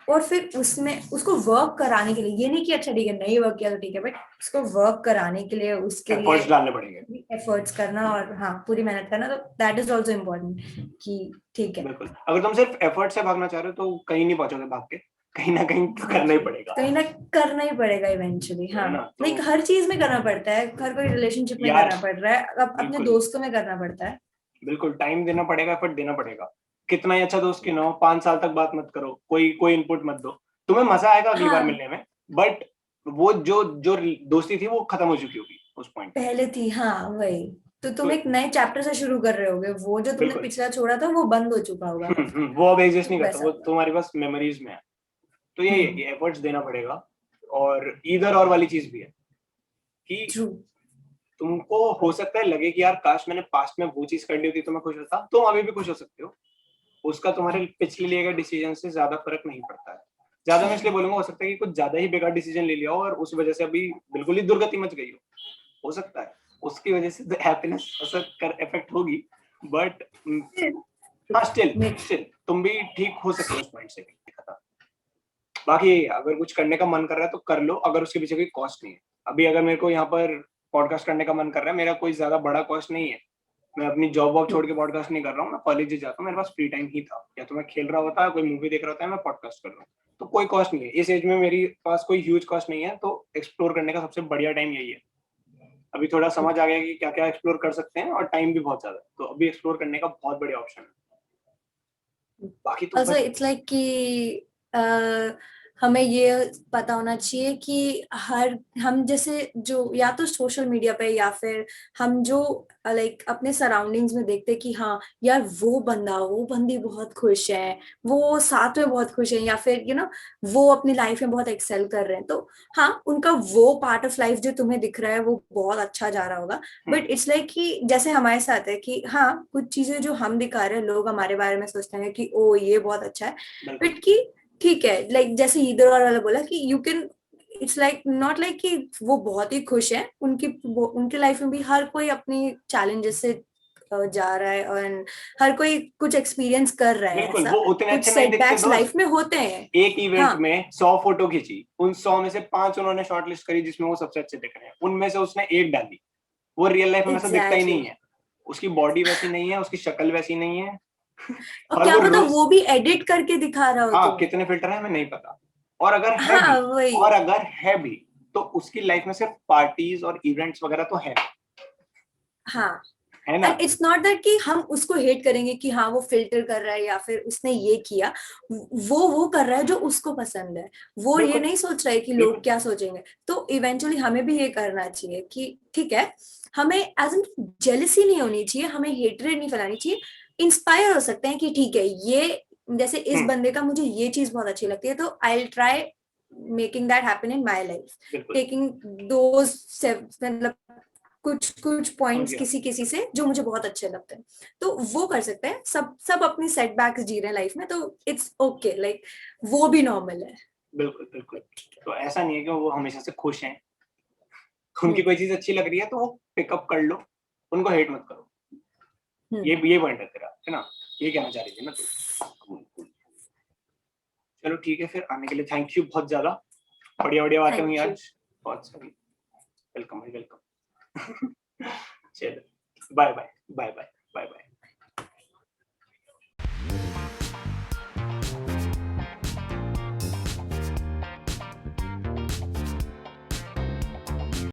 और फिर उसमें उसको वर्क कराने के लिए, ये नहीं कि अच्छा ठीक है नहीं वर्क किया तो ठीक है, बट उसको वर्क कराने के लिए उसके एफर्ट्स लिए डालने पड़ेंगे, एफर्ट्स करना और हाँ पूरी मेहनत करना, तो दैट इज ऑल्सो इम्पोर्टेंट कि ठीक है। बिल्कुल। अगर तुम सिर्फ एफर्ट से भागना चाह रहे हो तो कहीं नहीं पहुंचोगे भाग के, कहीं ना कहीं तो करना ही पड़ेगा, कहीं ना करना ही पड़ेगा इवेंचुअली। हाँ है ना? तो लाइक हर चीज में करना पड़ता है, हर कोई रिलेशनशिप में यार करना पड़ रहा है, अब अपने बिल्कुल दोस्तों में करना पड़ता है। बिल्कुल, टाइम देना पड़ेगा, एफर्ट देना पड़ेगा। कितना ही अच्छा दोस्त क्यों ना हो, 5 साल तक बात मत करो, कोई कोई इनपुट मत दो, तुम्हें मजा आएगा अगली बार हाँ मिलने में, बट वो जो जो दोस्ती थी वो खत्म हो चुकी होगी उस पॉइंट पे। पहले थी, हाँ वही। तो तो तुम एक नए चैप्टर से शुरू कर रहे होगे, वो जो तुमने बिल्कुल। पिछला छोड़ा था वो बंद हो चुका होगा। वो अब एग्जिस्ट नहीं करता, वैसा वो होगा। तुम्हारे पास मेमोरीज में है। तो यही है कि एफर्ट्स देना पड़ेगा। और इधर और वाली चीज भी है कि ट्रू। तुमको हो सकता है लगे कि यार काश मैंने पास्ट में वो चीज कर ली होती तो मैं खुश होता, तुम अभी भी खुश हो सकते हो। उसका तुम्हारे पिछले लिए गए डिसीजन से ज्यादा फर्क नहीं पड़ता है। ज्यादा मैं इसलिए बोलूंगा, हो सकता है कि कुछ ज्यादा ही बेकार डिसीजन ले लिया हो और उस वजह से अभी बिल्कुल ही दुर्गति मच गई हो सकता है उसकी वजह से हैप्पीनेस असर कर इफेक्ट होगी, बट हाँ स्टिल स्टिल तुम भी ठीक हो सकते हो उस पॉइंट से भी। बाकी अगर कुछ करने का मन कर रहा है तो कर लो, अगर उसके पीछे कोई कॉस्ट नहीं है। अभी अगर मेरे को यहाँ पर पॉडकास्ट करने का मन कर रहा है, मेरा कोई ज्यादा बड़ा कॉस्ट नहीं है, मैं अपनी जॉब वॉब छोड़ के पॉडकास्ट नहीं कर रहा हूँ, मैं कॉलेज ही जाता हूँ, मेरे पास फ्री टाइम ही था, या तो मैं खेल रहा होता, कोई मूवी देख रहा होता है, मैं पॉडकास्ट कर रहा हूँ, तो कोई कॉस्ट नहीं है इस एज में, मेरी पास कोई ह्यूज कॉस्ट नहीं है, तो एक्सप्लोर करने का सबसे बढ़िया टाइम यही है। अभी थोड़ा समझ आ गया कि क्या क्या एक्सप्लोर कर सकते हैं और टाइम भी बहुत ज्यादा है, तो अभी एक्सप्लोर करने का बहुत बढ़िया ऑप्शन है। बाकी तो also it's like कि हमें ये पता होना चाहिए कि हम जैसे जो या तो सोशल मीडिया पे या फिर हम जो लाइक अपने सराउंडिंग्स में देखते हैं कि हाँ यार वो बंदा वो बंदी बहुत खुश है, वो साथ में बहुत खुश है, या फिर वो अपनी लाइफ में बहुत एक्सेल कर रहे हैं, तो हाँ उनका वो पार्ट ऑफ लाइफ जो तुम्हें दिख रहा है वो बहुत अच्छा जा रहा होगा। बट इट्स लाइक कि जैसे हमारे साथ है कि हाँ कुछ चीजें जो हम दिखा रहे हैं लोग हमारे बारे में सोचते हैं कि ओ ये बहुत अच्छा है, बट कि ठीक है लाइक जैसे इधर वाला बोला कि you can, it's like not like कि वो बहुत ही खुश है, उनकी लाइफ में भी हर कोई अपनी चैलेंजेस से जा रहा है, और हर कोई कुछ एक्सपीरियंस कर रहा है, बिल्कुल, ऐसा वो उतने कुछ अच्छे नहीं दिखते सेटबैक्स दोस्त। लाइफ में होते हैं। एक इवेंट हाँ में 100 फोटो खींची, उन 100 में से 5 उन्होंने शॉर्टलिस्ट करी जिसमें वो सबसे अच्छे दिख रहे हैं, उनमें से उसने एक डाली, वो रियल लाइफ में वैसा दिखता ही एग्जैक्टली नहीं है, उसकी बॉडी वैसी नहीं है, उसकी शक्ल वैसी नहीं है। और और क्या वो पता रोज, वो भी एडिट करके दिखा रहा हो हाँ तुम्हें। कितने फिल्टर है हमें नहीं पता, और अगर है भी, हाँ वही। और अगर है भी तो उसकी लाइफ में सिर्फ पार्टीज और इवेंट्स वगैरह तो हाँ है ना? एंड इट्स नॉट दैट कि हम उसको हेट करेंगे कि हाँ वो फिल्टर कर रहा है या फिर उसने ये किया, वो कर रहा है जो उसको पसंद है, वो ये बिल्कुल नहीं सोच रहा है कि लोग बिल्कुल क्या सोचेंगे। तो इवेंचुअली हमें भी ये करना चाहिए कि ठीक है, हमें एज एन जेलसी नहीं होनी चाहिए, हमें हेटरेड नहीं फैलानी चाहिए, इंस्पायर हो सकते हैं कि ठीक है ये जैसे इस बंदे का मुझे ये चीज बहुत अच्छी लगती है, तो I will try making that happen in my life, बिल्कुल टेकिंग दोज मतलब कुछ पॉइंट्स Okay. किसी किसी से जो मुझे बहुत अच्छे लगते हैं, तो वो कर सकते हैं। सब सब अपनी सेटबैक्स जी रहे हैं लाइफ में, तो इट्स ओके, लाइक वो भी नॉर्मल है। बिल्कुल बिल्कुल। तो ऐसा नहीं है कि वो हमेशा से खुश हैं, उनकी कोई चीज अच्छी लग रही है तो वो पिकअप कर लो, उनको हेट मत करो। ये पॉइंट है तेरा, है ना? ये कहना चाह रही थी ना तू। चलो ठीक है, फिर आने के लिए थैंक यू बहुत ज्यादा, बढ़िया बढ़िया बातें हुई आज, बहुत सारी। वेलकम भाई, वेलकम। चलो bye bye bye bye bye bye.